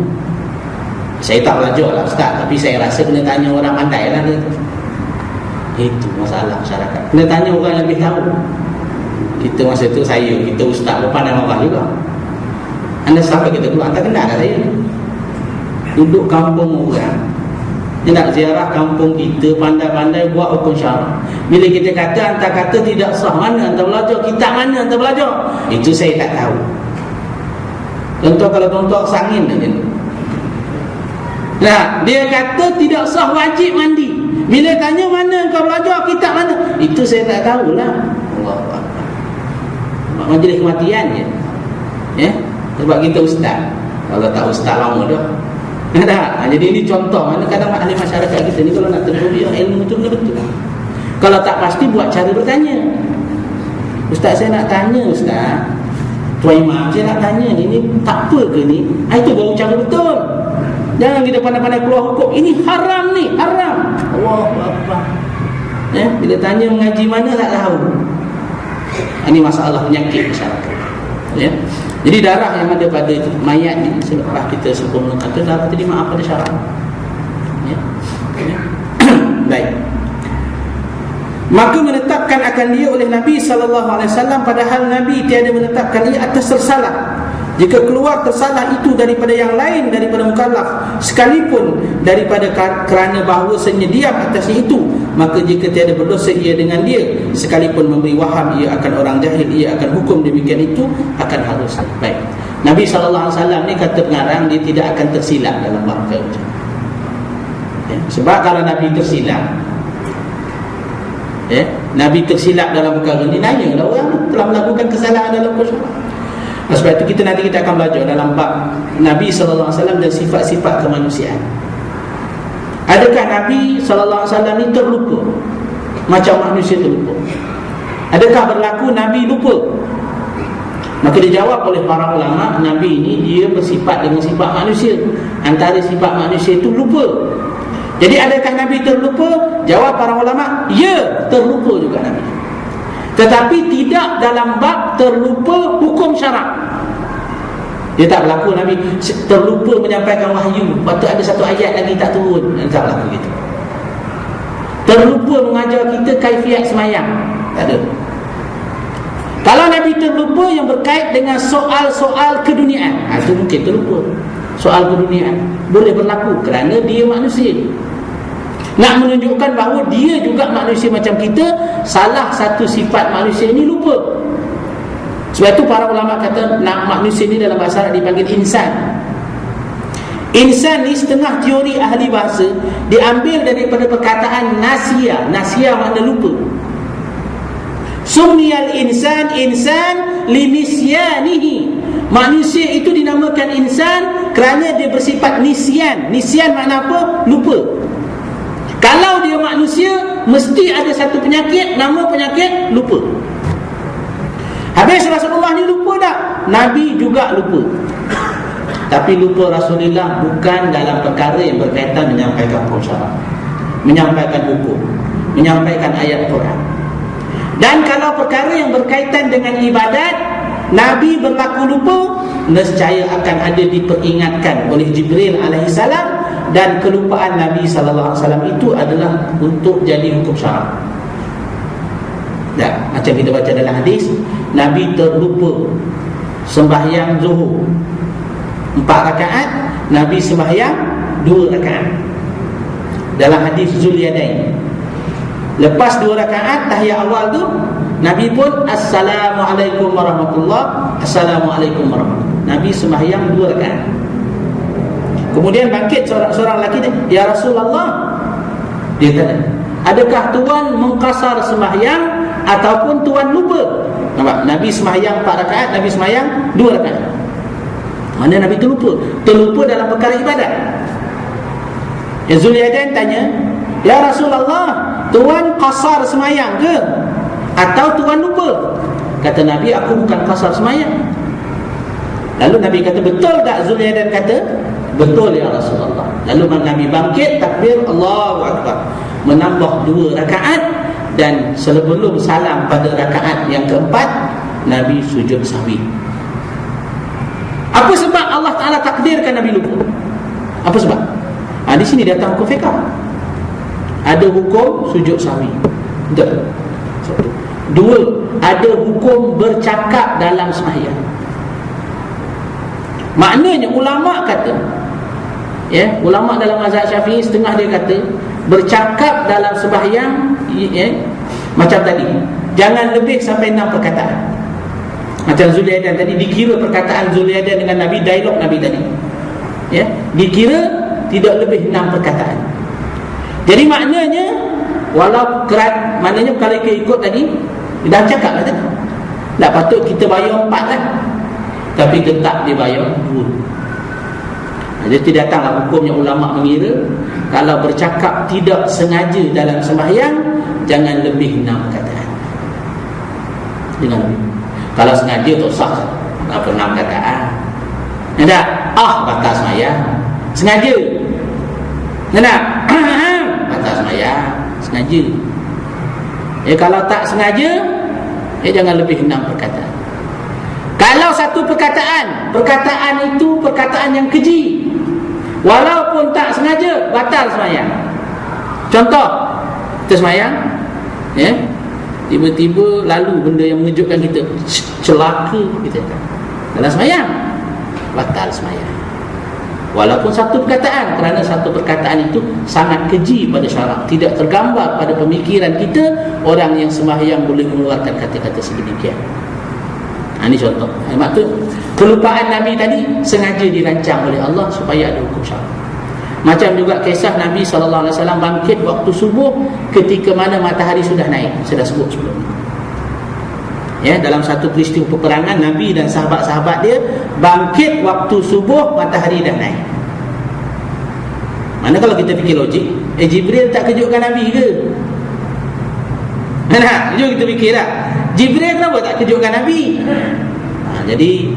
Saya tak belajar lah Ustaz, tapi saya rasa kena tanya orang pandai lah dia. Itu masalah masyarakat, kena tanya orang yang lebih tahu. Kita masa tu kita ustaz berpandai marah juga. Anda siapa kita keluar, tak kenal dah saya. Duduk kampung orang, dia nak ziarah kampung kita, pandai-pandai buat hukum syarak. Bila kita kata hantar kata tidak sah, mana hantar belajar, kitab mana hantar belajar, itu saya tak tahu. Contoh kalau tuan-tuan sangin aja. Nah, dia kata tidak sah, wajib mandi. Bila tanya mana kau belajar, kitab mana, itu saya tak tahulah. Allah, majlis kematian je, ya. Sebab kita ustaz, kalau tak ustaz lama dah. Jadi ini contoh mana kadang ahli masyarakat kita ni kalau nak tegur dia ilmu tu betul. Kalau tak pasti buat cara bertanya. Ustaz, saya nak tanya Ustaz, Tuan Imam, saya nak tanya ni tak apa ke ni? Itu baru cara betul. Jangan kita pandai-pandai keluar hukum. Ini haram ni, haram. Allahu Akbar. Ya, bila tanya mengaji mana tak tahu. Ini masalah penyakit masyarakat. Ya. Jadi darah yang ada pada mayat ni, selepas kita sempurnakan tu, darah tadi maaf pada syarat. Ya. Ya. Baik. Maka menetapkan akan dia oleh Nabi SAW, padahal Nabi tiada menetapkan ia atas tersalah. Jika keluar tersalah itu daripada yang lain daripada mukallaf, sekalipun daripada kerana bahawasanya diam atasnya itu, maka jika tiada berdosa ia dengan dia, sekalipun memberi waham ia akan orang jahil, ia akan hukum demikian itu akan harus. Baik. Nabi SAW ni kata pengarang, dia tidak akan tersilap dalam bab kerja. Ya, sebab kalau Nabi tersilap, ya, Nabi tersilap dalam perkara ni, nanyalah orang telah melakukan kesalahan dalam persoalan. Sebab itu nanti kita akan belajar dalam bab Nabi SAW dan sifat-sifat kemanusiaan. Adakah Nabi SAW ni terlupa macam manusia terlupa? Adakah berlaku Nabi lupa? Maka dijawab oleh para ulama, Nabi ini dia bersifat dengan sifat manusia. Antara sifat manusia itu lupa. Jadi adakah Nabi terlupa? Jawab para ulama, ya, terlupa juga Nabi. Tetapi tidak dalam bab terlupa hukum syarak. Dia tak berlaku Nabi terlupa menyampaikan wahyu, patut ada satu ayat lagi tak turun. Tak berlaku gitu. Terlupa mengajar kita kaifiat semayang, tak ada. Kalau Nabi terlupa yang berkait dengan soal-soal keduniaan, itu mungkin terlupa. Soal keduniaan boleh berlaku kerana dia manusia. Nak menunjukkan bahawa dia juga manusia macam kita, salah satu sifat manusia ini lupa. Sebab itu para ulama kata manusia ni dalam bahasa Arab dipanggil insan. Insan ni setengah teori ahli bahasa diambil daripada perkataan nasiya. Nasiya makna lupa. Sumiyal insan linisyanihi. Manusia itu dinamakan insan kerana dia bersifat nisyan. Nisyan makna apa? Lupa. Kalau dia manusia, mesti ada satu penyakit, nama penyakit lupa. Habis Rasulullah ni lupa tak? Nabi juga lupa. Tapi lupa Rasulullah bukan dalam perkara yang berkaitan menyampaikan syarak, menyampaikan hukum, menyampaikan ayat Quran. Dan kalau perkara yang berkaitan dengan ibadat, Nabi berlaku lupa, nescaya akan ada diperingatkan oleh Jibril alaihissalam. Dan kelupaan Nabi sallallahu alaihi wasallam itu adalah untuk jadi hukum syarak. Ya, macam kita baca dalam hadis, Nabi terlupa sembahyang zuhur 4 rakaat, Nabi sembahyang 2 rakaat. Dalam hadis Zulyadain, lepas 2 rakaat tahiyat awal tu, Nabi pun Assalamualaikum warahmatullahi, Assalamualaikum warahmatullahi. Nabi sembahyang 2 rakaat. Kemudian bangkit seorang lelaki dia, ya Rasulullah, dia tanya, adakah tuan mengqasar sembahyang ataupun tuan lupa? Nampak? Nabi sembahyang 4 rakaat, Nabi sembahyang 2 rakaat. Mana Nabi terlupa? Terlupa dalam perkara ibadat. Ya, Zulyadain tanya, ya Rasulullah, tuan qasar sembahyang ke? Atau tuan lupa? Kata Nabi, aku bukan qasar sembahyang. Lalu Nabi kata, betul tak? Zulyadain kata, betul ya Rasulullah. Lalu Nabi bangkit takbir Allahu Akbar, menambah 2 rakaat. Dan sebelum salam pada rakaat yang keempat, Nabi sujud sahwi. Apa sebab Allah Ta'ala takdirkan Nabi lupa? Apa sebab? Di sini datang hukum fiqh. Ada hukum sujud sahwi. Betul. 2, ada hukum bercakap dalam sembahyang. Maknanya ulama kata, ya, ulama dalam mazhab Syafi'i setengah dia kata bercakap dalam sembahyang, ya, macam tadi, jangan lebih sampai 6 perkataan. Macam Zulyadain tadi, dikira perkataan Zulyadain dengan Nabi, dialog Nabi tadi, ya, dikira tidak lebih 6 perkataan. Jadi maknanya, walau kerat, maknanya kalau kita ikut tadi, dah cakap lah tadi, tak patut kita bayar 4 kan, tapi tetap dia bayar 2. Jadi datanglah hukumnya ulama mengira, kalau bercakap tidak sengaja dalam sembahyang, jangan lebih 6 perkataan. Jangan lebih. Kalau sengaja tak sah, berapa 6 perkataan. Ada batal sembahyang. Sengaja. Ada batal sembahyang. Sengaja. Kalau tak sengaja, jangan lebih 6 perkataan. Kalau satu perkataan itu perkataan yang keji, walaupun tak sengaja, batal sembahyang. Contoh, kita sembahyang, ya, tiba-tiba lalu benda yang mengejutkan kita, celaka kita dalam sembahyang, batal sembahyang. Walaupun satu perkataan, kerana satu perkataan itu sangat keji pada syarak, tidak tergambar pada pemikiran kita orang yang sembahyang boleh mengeluarkan kata-kata sedemikian. Ini contoh. Maksud kelupaan Nabi tadi sengaja dirancang oleh Allah supaya ada hukum syarak. Macam juga kisah Nabi SAW bangkit waktu subuh ketika mana matahari sudah naik. Saya dah sebut sebelum ini. Ya, dalam satu peristiwa peperangan, Nabi dan sahabat-sahabat dia bangkit waktu subuh, matahari dah naik. Mana kalau kita fikir logik, Jibril tak kejutkan Nabi ke? Jom kita fikir tak, Jibril kenapa tak kejutkan Nabi? Jadi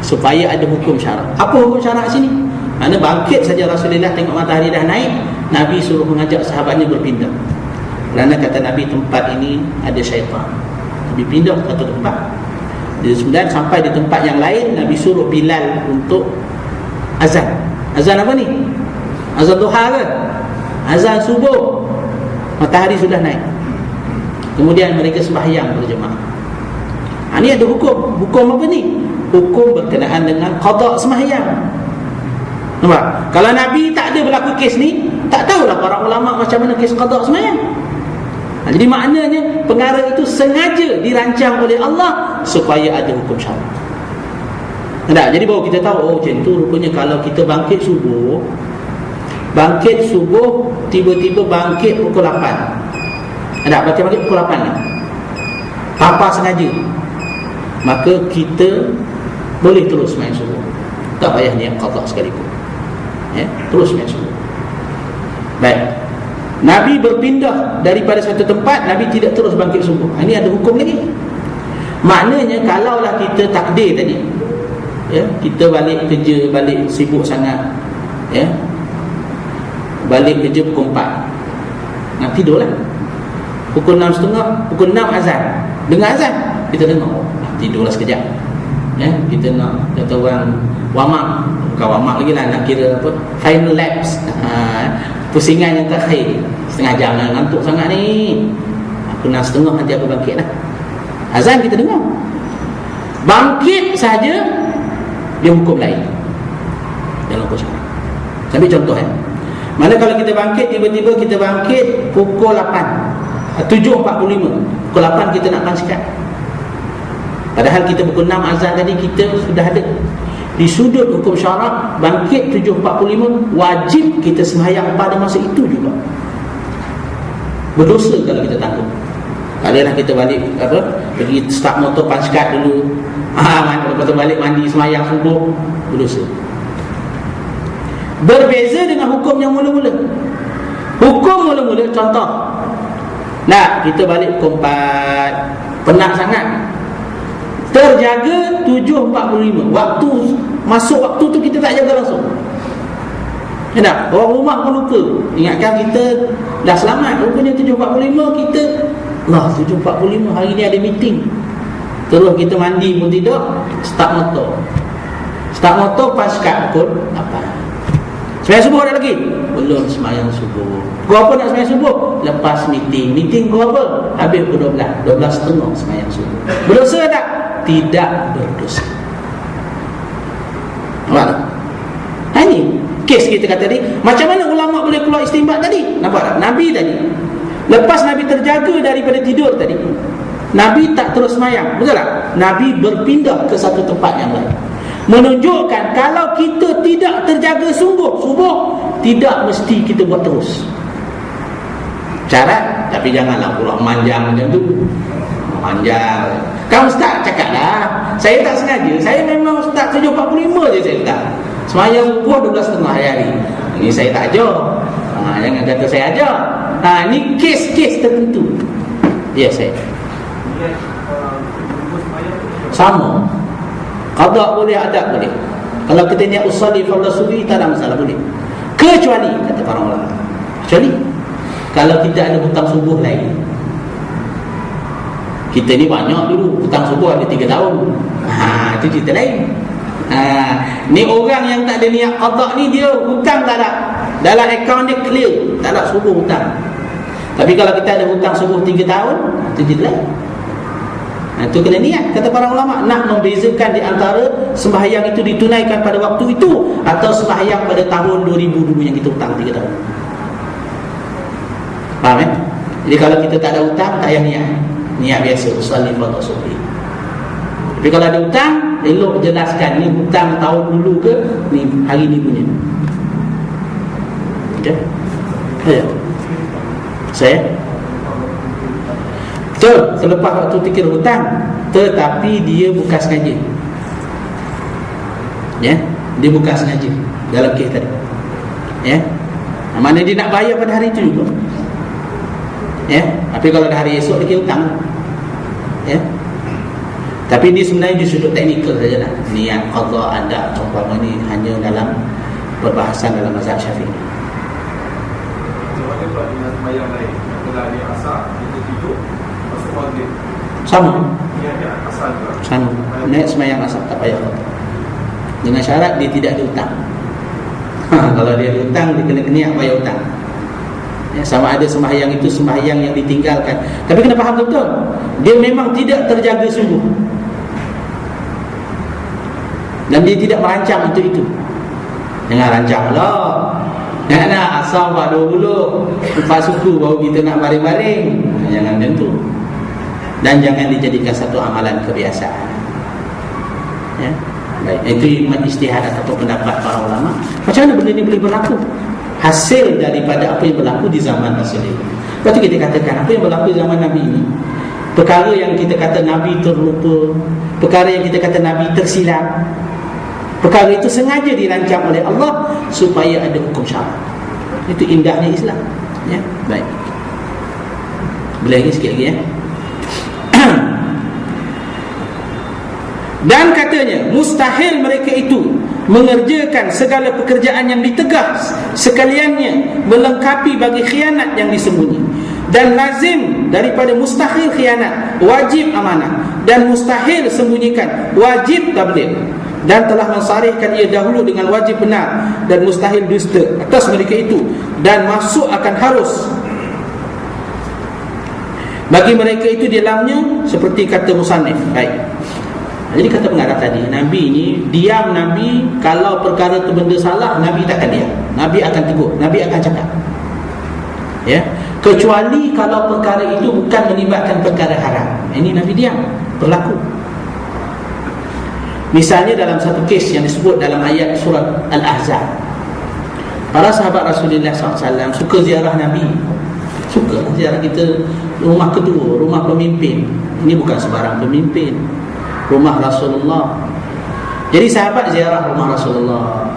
supaya ada hukum syarak. Apa hukum syarak sini? Mana bangkit saja Rasulullah tengok matahari dah naik, Nabi suruh mengajak sahabatnya berpindah. Kerana kata Nabi, tempat ini ada syaitan. Nabi pindah ke satu tempat. Kemudian sampai di tempat yang lain, Nabi suruh Bilal untuk azan. Azan apa ni? Azan duha ke? Azan subuh. Matahari sudah naik. Kemudian mereka sembahyang berjemaah. Ini ada hukum. Hukum apa ni? Hukum berkenaan dengan qada sembahyang. Nampak? Kalau Nabi tak ada berlaku kes ni, tak tahulah para ulama macam mana kes qada sembahyang. Jadi maknanya perkara itu sengaja dirancang oleh Allah supaya ada hukum syarak. Tak? Jadi baru kita tahu, oh macam tu rupanya kalau kita bangkit subuh, tiba-tiba bangkit pukul 8. Tak? Bangkit pukul 8 lah. Papa sengaja, maka kita boleh terus main subuh. Tak payah niat qada sekalipun. Terus main subuh. Baik. Nabi berpindah daripada satu tempat, Nabi tidak terus bangkit subuh. Ini ada hukum lagi. Maknanya kalaulah kita takdir tadi, kita balik kerja, balik sibuk sangat, balik kerja pukul 4, nak tidurlah. Pukul 6.30, pukul 6 azan. Dengar azan, kita dengar, tidurlah sekejap. Kita nak kata orang wamak, bukan wamak lagi lah, nak kira apa, final laps, pusingan yang terakhir. Setengah jam lah, ngantuk sangat ni, aku 6.30 nanti aku bangkit lah. Azan kita dengar, bangkit saja dia hukum lain dalam hukum syarak. Sambil contoh mana kalau kita bangkit, tiba-tiba kita bangkit pukul 8, 7.45, pukul 8 kita nak bangkit, padahal kita pukul 6 azan tadi kita sudah ada. Di sudut hukum syarak, bangkit 7.45 wajib kita sembahyang pada masa itu juga. Berdosa kalau kita tangguh. Kalilah kita balik pergi start motor, punch card dulu, lepas tu balik mandi sembahyang subuh, berdosa. Berbeza dengan hukum yang mula-mula. Hukum mula-mula, contoh, kita balik pukul 4, penat sangat, terjaga 7.45, waktu masuk waktu tu kita tak jaga langsung. Orang rumah pun lupa, ingatkan kita dah selamat, rupanya 7.45 kita 7.45 hari ni ada meeting. Terus kita mandi pun tidak, start motor pas kat pukul 8. Sembahyang subuh ada lagi? Belum sembahyang subuh. Pukul apa nak sembahyang subuh? Lepas meeting pukul apa? Habis pukul 12.30 sembahyang subuh. Berdosa tak? Tidak berdosa. Nampak? Ini kes kita kata tadi. Macam mana ulama boleh keluar istinbat tadi? Nampak tak? Nabi tadi, lepas Nabi terjaga daripada tidur tadi, Nabi tak terus sembahyang, betul tak? Nabi berpindah ke satu tempat yang lain, menunjukkan kalau kita tidak terjaga subuh, tidak mesti kita buat terus. Syarat, tapi janganlah pula manjang macam tu. Manjang. Kamu ustaz cakap lah, saya tak sengaja, saya memang ustaz 7.45 je saya letak sembahyang subuh 12.30 hari-hari. Ini saya tak ajar. Jangan kata saya ajar. Ni kes-kes tertentu. Ya, saya sama. Qada boleh, adab boleh. Kalau kita niat usalli fardhu subuh, tak ada masalah, boleh. Kecuali, kata para ulama, kecuali kalau kita ada hutang subuh lain. Kita ni banyak dulu hutang subuh, ada 3 tahun. Itu cerita lain. Ni orang yang tak ada niat qada ni, dia hutang tak ada, dalam akaun dia clear, tak ada subuh hutang. Tapi kalau kita ada hutang subuh 3 tahun, itu cerita lain. Itu kena niat, kata para ulama, nak membezakan di antara sembahyang itu ditunaikan pada waktu itu atau sembahyang pada tahun 2000 dulu yang kita hutang 3 tahun. Faham kan? Jadi kalau kita tak ada hutang, tak payah niat biasa usalli fardhu subuh. Tapi kalau ada hutang, elok jelaskan ni hutang tahun dulu ke ni hari ni punya. Okey. Saya selepas waktu fikir hutang, tetapi dia bukan sengaja. Dia bukan sengaja dalam kes tadi. Mana dia nak bayar pada hari itu juga. Tapi kalau dah hari esok dia hutang. Tapi ini sebenarnya di sudut teknikal sajalah. Niat qada ada contohnya ni hanya dalam perbahasan dalam mazhab Syafi'i. Macam mana pula dengan sembahyang lain? Kalau dia asar, kita tidur, masuk maghrib, sama. Niatnya asar juga. Sama. Niat sembahyang asar tak payah qada. Dengan syarat dia tidak ada hutang. Kalau dia ada hutang, dia kena niat bayar hutang. Sama ada sembahyang itu sembahyang yang ditinggalkan. Tapi kena faham betul, dia memang tidak terjaga sungguh, dan dia tidak merancang untuk itu. Jangan rancang lah, Nak asal buat 20 4 suku baru kita nak baring-baring. Jangan macam tu. Dan jangan dijadikan satu amalan kebiasaan. Ya. Baik, itu ijtihad atau pendapat para ulama. Macam mana benda ni boleh berlaku? Hasil daripada apa yang berlaku di zaman Rasulullah. Lepas tu kita katakan apa yang berlaku di zaman Nabi ini, perkara yang kita kata Nabi terlupa, perkara yang kita kata Nabi tersilap, perkara itu sengaja dirancang oleh Allah supaya ada hukum syarak. Itu indahnya Islam. Ya, baik. Boleh lagi sikit lagi ya. Dan katanya mustahil mereka itu mengerjakan segala pekerjaan yang ditegah, sekaliannya melengkapi bagi khianat yang disembunyi. Dan lazim daripada mustahil khianat, wajib amanah. Dan mustahil sembunyikan, wajib tabligh. Dan telah mensarihkan ia dahulu dengan wajib benar. Dan mustahil dusta atas mereka itu. Dan masuk akan harus bagi mereka itu di dalamnya, seperti kata musannif. Baik. Jadi kata pengarah tadi, Nabi ni diam. Nabi kalau perkara tu benda salah, Nabi takkan diam. Nabi akan tegur, Nabi akan cakap. Ya, kecuali kalau perkara itu bukan melibatkan perkara haram. Ini Nabi diam, berlaku. Misalnya dalam satu kes yang disebut dalam ayat surat Al-Ahzab, para sahabat Rasulullah SAW suka ziarah Nabi. Suka ziarah kita, rumah kedua, rumah pemimpin. Ini bukan sebarang pemimpin, rumah Rasulullah. Jadi sahabat ziarah rumah Rasulullah.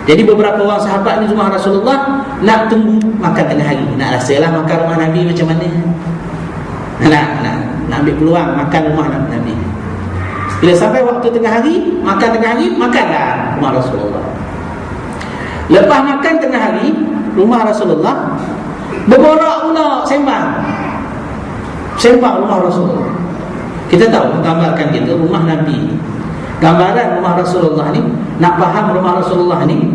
Jadi beberapa orang sahabat ni rumah Rasulullah nak tunggu makan tengah hari. Nak rasalah makan rumah Nabi macam mana. Nak ambil peluang makan rumah Nabi. Bila sampai waktu tengah hari, makan tengah hari, makanlah rumah Rasulullah. Lepas makan tengah hari rumah Rasulullah, berborak pula, sembang rumah Rasulullah. Kita tahu, gambarkan kita rumah Nabi, gambaran rumah Rasulullah ni. Nak faham rumah Rasulullah ni,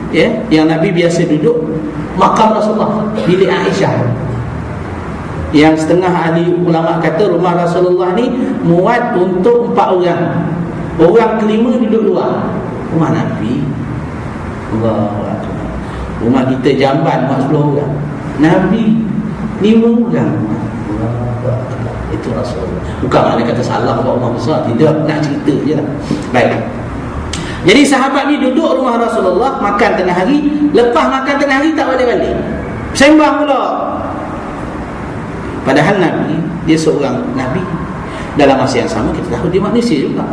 ya, yang Nabi biasa duduk, makam Rasulullah, bilik Aisyah. Yang setengah ahli ulama kata rumah Rasulullah ni muat untuk 4 orang. Orang kelima duduk luar. Rumah Nabi, Allahu Akbar. Rumah kita Jamban muat 10 orang. Nabi 5 orang. Allahu Akbar. Itu Rasulullah. Bukan makna kata salah buat rumah besar, tidak, nak cerita je lah. Baik. Jadi sahabat ni duduk rumah Rasulullah, makan tengah hari. Lepas makan tengah hari tak balik-balik, sembang pula. Padahal Nabi, dia seorang Nabi. Dalam masa yang sama kita tahu dia manusia juga.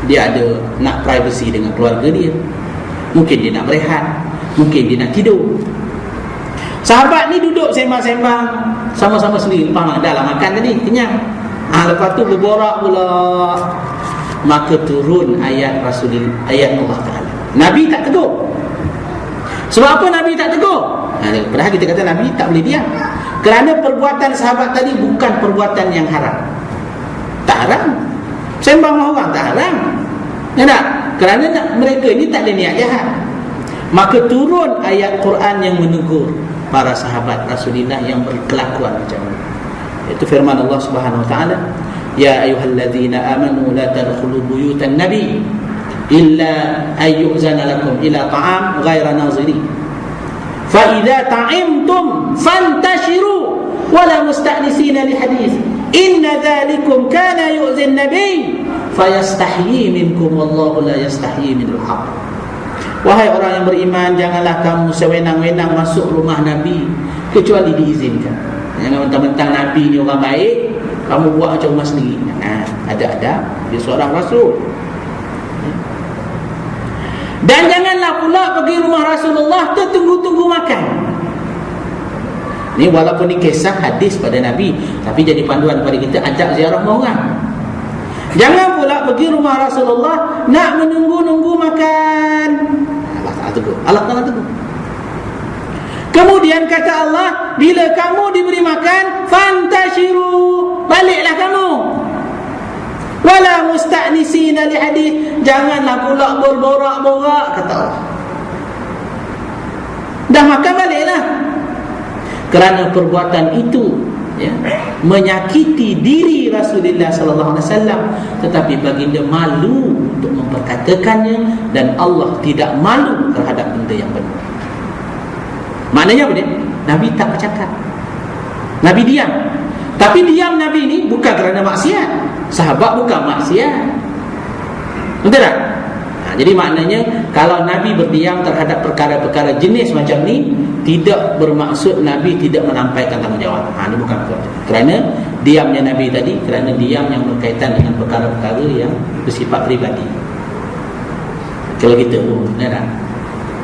Dia ada nak privacy dengan keluarga dia. Mungkin dia nak berehat, mungkin dia nak tidur. Sahabat ni duduk sembang-sembang sama-sama sendiri. Lepas dah lah makan tadi, kenyang. Lepas tu berborak pula. Maka turun ayat Rasulullah, ayat Allah Ta'ala. Nabi tak tegur. Sebab apa Nabi tak tegur? Padahal kita kata Nabi tak boleh diam. Kerana perbuatan sahabat tadi bukan perbuatan yang haram. Tak haram. Sembang dengan orang tak haram. Ya tak? Kerana mereka ni tak ada niat jahat. Maka turun ayat Quran yang menegur para sahabat Rasulullah yang berkelakuan macam ni. Itu firman Allah Subhanahu Wa Taala, ya ayyuhalladzina amanu la tadkhulu buyutan nabi illa ayyuzana lakum ila ta'am ghaira naziri fa idza ta'imtum fantashiru wala musta'nisina li hadits inna dzalikum kana yu'zi an-nabiy fayastahyi minkum wallahu la yastahyi minal haqq. Wahai orang yang beriman, janganlah kamu sewenang-wenang masuk rumah Nabi kecuali diizinkan. Jangan mentang-mentang Nabi ni orang baik, kamu buat macam rumah sendiri. Ada-ada, dia seorang Rasul. Dan janganlah pula pergi rumah Rasulullah tertunggu-tunggu makan. Ni walaupun ni kisah hadis pada Nabi, tapi jadi panduan kepada kita, ajak ziarah orang. Jangan pula pergi rumah Rasulullah nak menunggu-nunggu makan. Allah Ta'ala tegur. Kemudian kata Allah, bila kamu diberi makan, fantashiru, baliklah kamu. Wala musta'nisina li hadis, janganlah pula berborak-borak, kata Allah. Dah makan, baliklah. Kerana perbuatan itu, ya, menyakiti diri Rasulullah sallallahu alaihi wasallam, tetapi baginda malu untuk memperkatakannya, dan Allah tidak malu terhadap benda yang benar. Maknanya apa dia? Nabi tak bercakap, Nabi diam. Tapi diam Nabi ini bukan kerana maksiat. Sahabat bukan maksiat, betul tak? Jadi maknanya kalau Nabi berdiam terhadap perkara-perkara jenis macam ni, tidak bermaksud Nabi tidak menampaikan tanggungjawab. Ini bukan betul. Kerana diamnya Nabi tadi, kerana diam yang berkaitan dengan perkara-perkara yang bersifat peribadi. Kalau kita tak?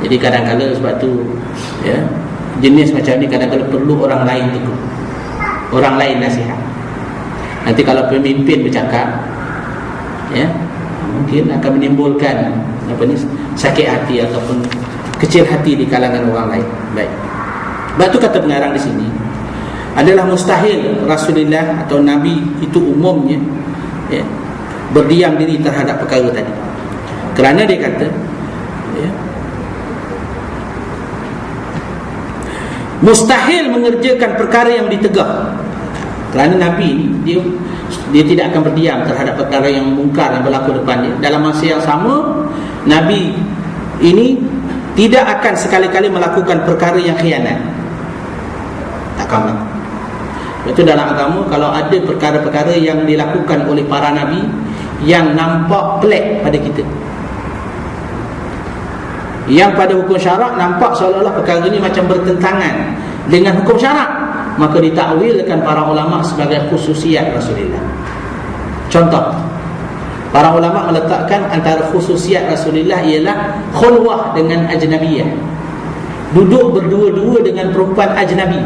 Jadi kadang-kadang sebab tu ya, jenis macam ni kadang-kadang perlu orang lain tegur, orang lain nasihat. Nanti kalau pemimpin bercakap, ya, mungkin akan menimbulkan sakit hati ataupun kecil hati di kalangan orang lain. Baik. Sebab tu kata pengarang di sini, adalah mustahil Rasulullah atau Nabi itu umumnya ya, berdiam diri terhadap perkara tadi. Kerana dia kata ya, mustahil mengerjakan perkara yang ditegah. Kerana Nabi dia tidak akan berdiam terhadap perkara yang mungkar yang berlaku depan dia. Dalam masa yang sama, Nabi ini tidak akan sekali-kali melakukan perkara yang khianat. Takkan melakukan. Itu dalam agama, kalau ada perkara-perkara yang dilakukan oleh para Nabi yang nampak pelik pada kita, yang pada hukum syarak nampak seolah-olah perkara ini macam bertentangan dengan hukum syarak, maka ditakwilkan para ulama sebagai khususiat Rasulullah. Contoh, para ulama meletakkan antara khususiat Rasulullah ialah khulwah dengan ajnabiyah, duduk berdua-dua dengan perempuan ajnabi.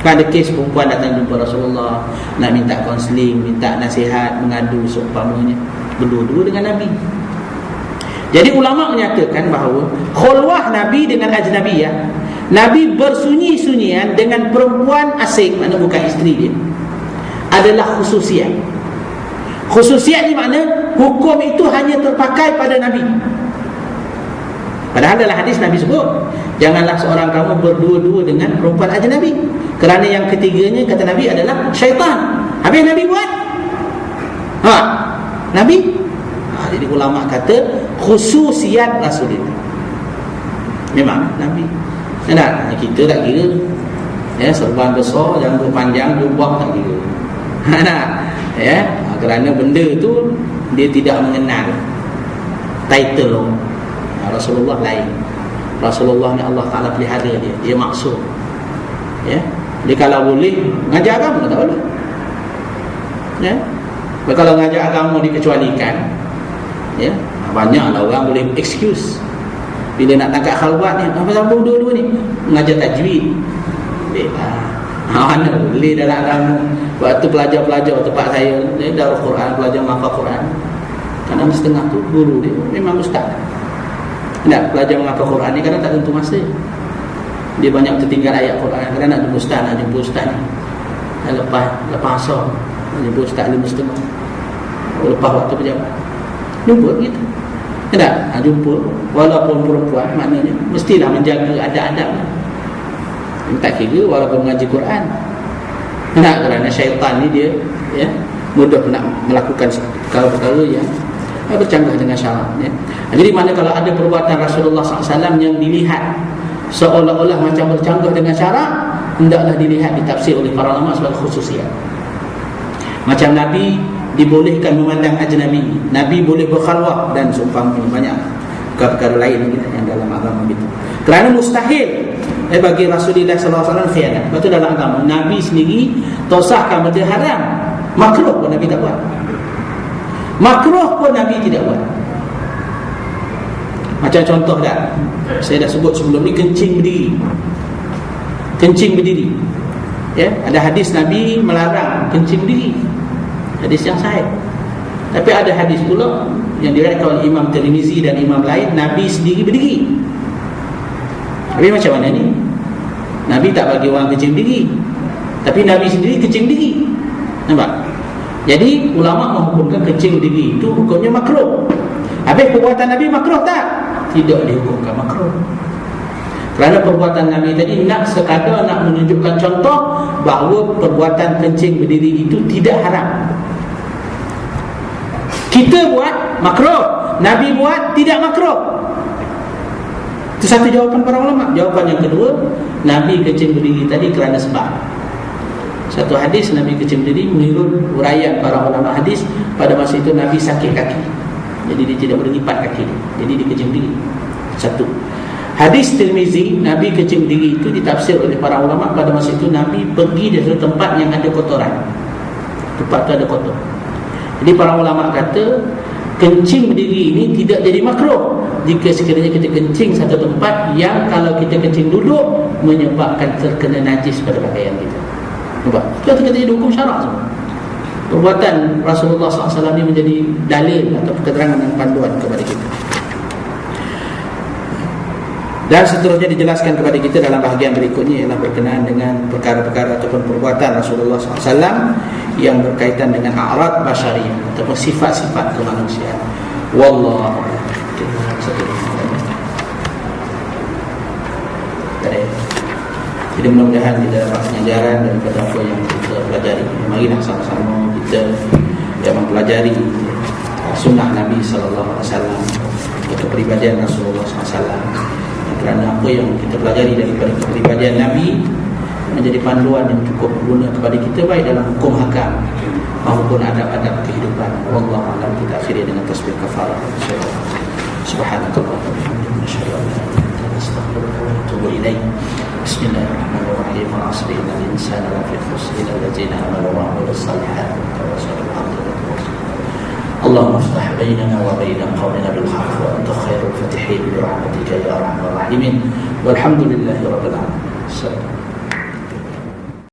Kan ada kes perempuan datang jumpa Rasulullah, nak minta kaunseling, minta nasihat, mengadu seumpamanya, berdua-dua dengan Nabi. Jadi ulama menyatakan bahawa khulwah Nabi dengan ajnabiyah, Nabi bersunyi-sunyian dengan perempuan asing, maknanya bukan isteri dia, adalah khususiat. Khususiat ni makna hukum itu hanya terpakai pada Nabi. Padahal dalam hadis Nabi sebut, janganlah seorang kamu berdua-dua dengan perempuan ajnabi, kerana yang ketiganya kata Nabi adalah syaitan. Habis Nabi buat Nabi jadi ulama kata khususiat Rasulullah. Memang Nabi. Nah, kita tak kira ya, serban besar, janggut panjang, jubah tak kira. Ya, kerana benda tu dia tidak mengenal title. Rasulullah lain. Rasulullah ni Allah Ta'ala pelihara dia, dia maksud. Ya. Dia kalau boleh ngajar agama tak boleh. Ya. Kalau ngajar agama dikecualikan, ya, banyaklah orang boleh excuse. Bila nak tangkap khalwat ni, apa dua-dua ni mengajar tajwid. Bolehlah. Mana boleh dalam agama. Waktu pelajar-pelajar tempat saya ni Darul Quran, pelajar menghafal Quran, kadang setengah tu guru dia memang ustaz. Nak belajar menghafal Quran ni kadang tak tentu masa. Dia banyak tertinggal ayat Quran, kadang nak jumpa ustaz, nak jumpa ustaz ni lepas asar, nak jumpa ustaz 5:30, lepas waktu pejabat jumpa gitu. Tak? Jumpa walaupun perempuan, maknanya mestilah menjaga adab-adab. Tak kira walaupun mengaji Quran. Kerana syaitan ni dia ya, mudah nak melakukan perkara-perkara yang bercanggah dengan syarak ya. Jadi mana kalau ada perbuatan Rasulullah SAW yang dilihat seolah-olah macam bercanggah dengan syarak, hendaklah dilihat ditafsir oleh para ulama sebagai khususiat. Macam Nabi dibolehkan memandang ajnabi, Nabi boleh berkhalwah dan seumpamanya, banyak perkara lain yang dalam agama itu. Kerana mustahil bagi Rasulullah SAW khianat. Lepas tu dalam agama Nabi sendiri tosahkan benda haram, makruh pun Nabi tak buat. Makruh pun Nabi tidak buat. Macam contoh dah, saya dah sebut sebelum ni, kencing berdiri. Kencing berdiri ya, ada hadis Nabi melarang kencing berdiri, hadis yang sahih. Tapi ada hadis pula yang diriwayatkan oleh Imam Tirmizi dan imam lain, Nabi sendiri berdiri. Tapi macam mana ni? Nabi tak bagi orang kencing berdiri, tapi Nabi sendiri kencing berdiri. Nampak? Jadi ulama menghukumkan kencing berdiri itu hukumnya makruh. Habis perbuatan Nabi makruh tak? Tidak dihukumkan makruh. Kerana perbuatan Nabi tadi nak sekadar nak menunjukkan contoh bahawa perbuatan kencing berdiri itu tidak haram. Kita buat makruh, Nabi buat tidak makruh. Itu satu jawapan para ulama. Jawapan yang kedua, Nabi kencing berdiri tadi kerana sebab. Satu hadis Nabi kencing berdiri menurut uraian para ulama hadis, pada masa itu Nabi sakit kaki, jadi dia tidak boleh lipat kaki dia, jadi dia kencing berdiri. Satu hadis Tirmizi, Nabi kencing berdiri itu ditafsir oleh para ulama, pada masa itu Nabi pergi di satu tempat yang ada kotoran, tempat itu ada kotor. Jadi para ulama kata kencing berdiri ini tidak jadi makruh jika sekiranya kita kencing satu tempat yang kalau kita kencing duduk menyebabkan terkena najis pada pakaian kita. Nampak? Itu kata jadi hukum syarak semua. Perbuatan Rasulullah SAW ini menjadi dalil atau keterangan dan panduan kepada kita. Dan seterusnya dijelaskan kepada kita dalam bahagian berikutnya, ialah berkenaan dengan perkara-perkara ataupun perbuatan Rasulullah SAW yang berkaitan dengan a'rad basyariyah ataupun sifat-sifat kemanusiaan. Wallahu a'lam. Jadi mudah-mudahan kita dapat pengajaran daripada apa yang kita pelajari. Marilah sama-sama kita yang mempelajari sunnah Nabi SAW, kepribadian Rasulullah SAW. Kerana apa yang kita pelajari daripada kepribadian Nabi menjadi panduan yang cukup berguna kepada kita, baik dalam hukum hakam maupun adab-adab kehidupan. Wallahu a'lam. Kita akhiri dengan tasbih kafarah. Subhanallah wa bihamdihi, asyhadu an la ilaha illa anta, astaghfiruka wa atubu ilaik. Bismillahirrahmanirrahim. Al-'asri innal insana lafi khusr illa allazina amanu wa 'amilus salihati wa tawassaw bil haqqi wa tawassaw bis sabr. Allahumma iftah bainana wa baina qawmina bil haqq wa anta khairul fatihin bi rahmatika ya arhamar rahimin. Walhamdulillahi rabbil alamin.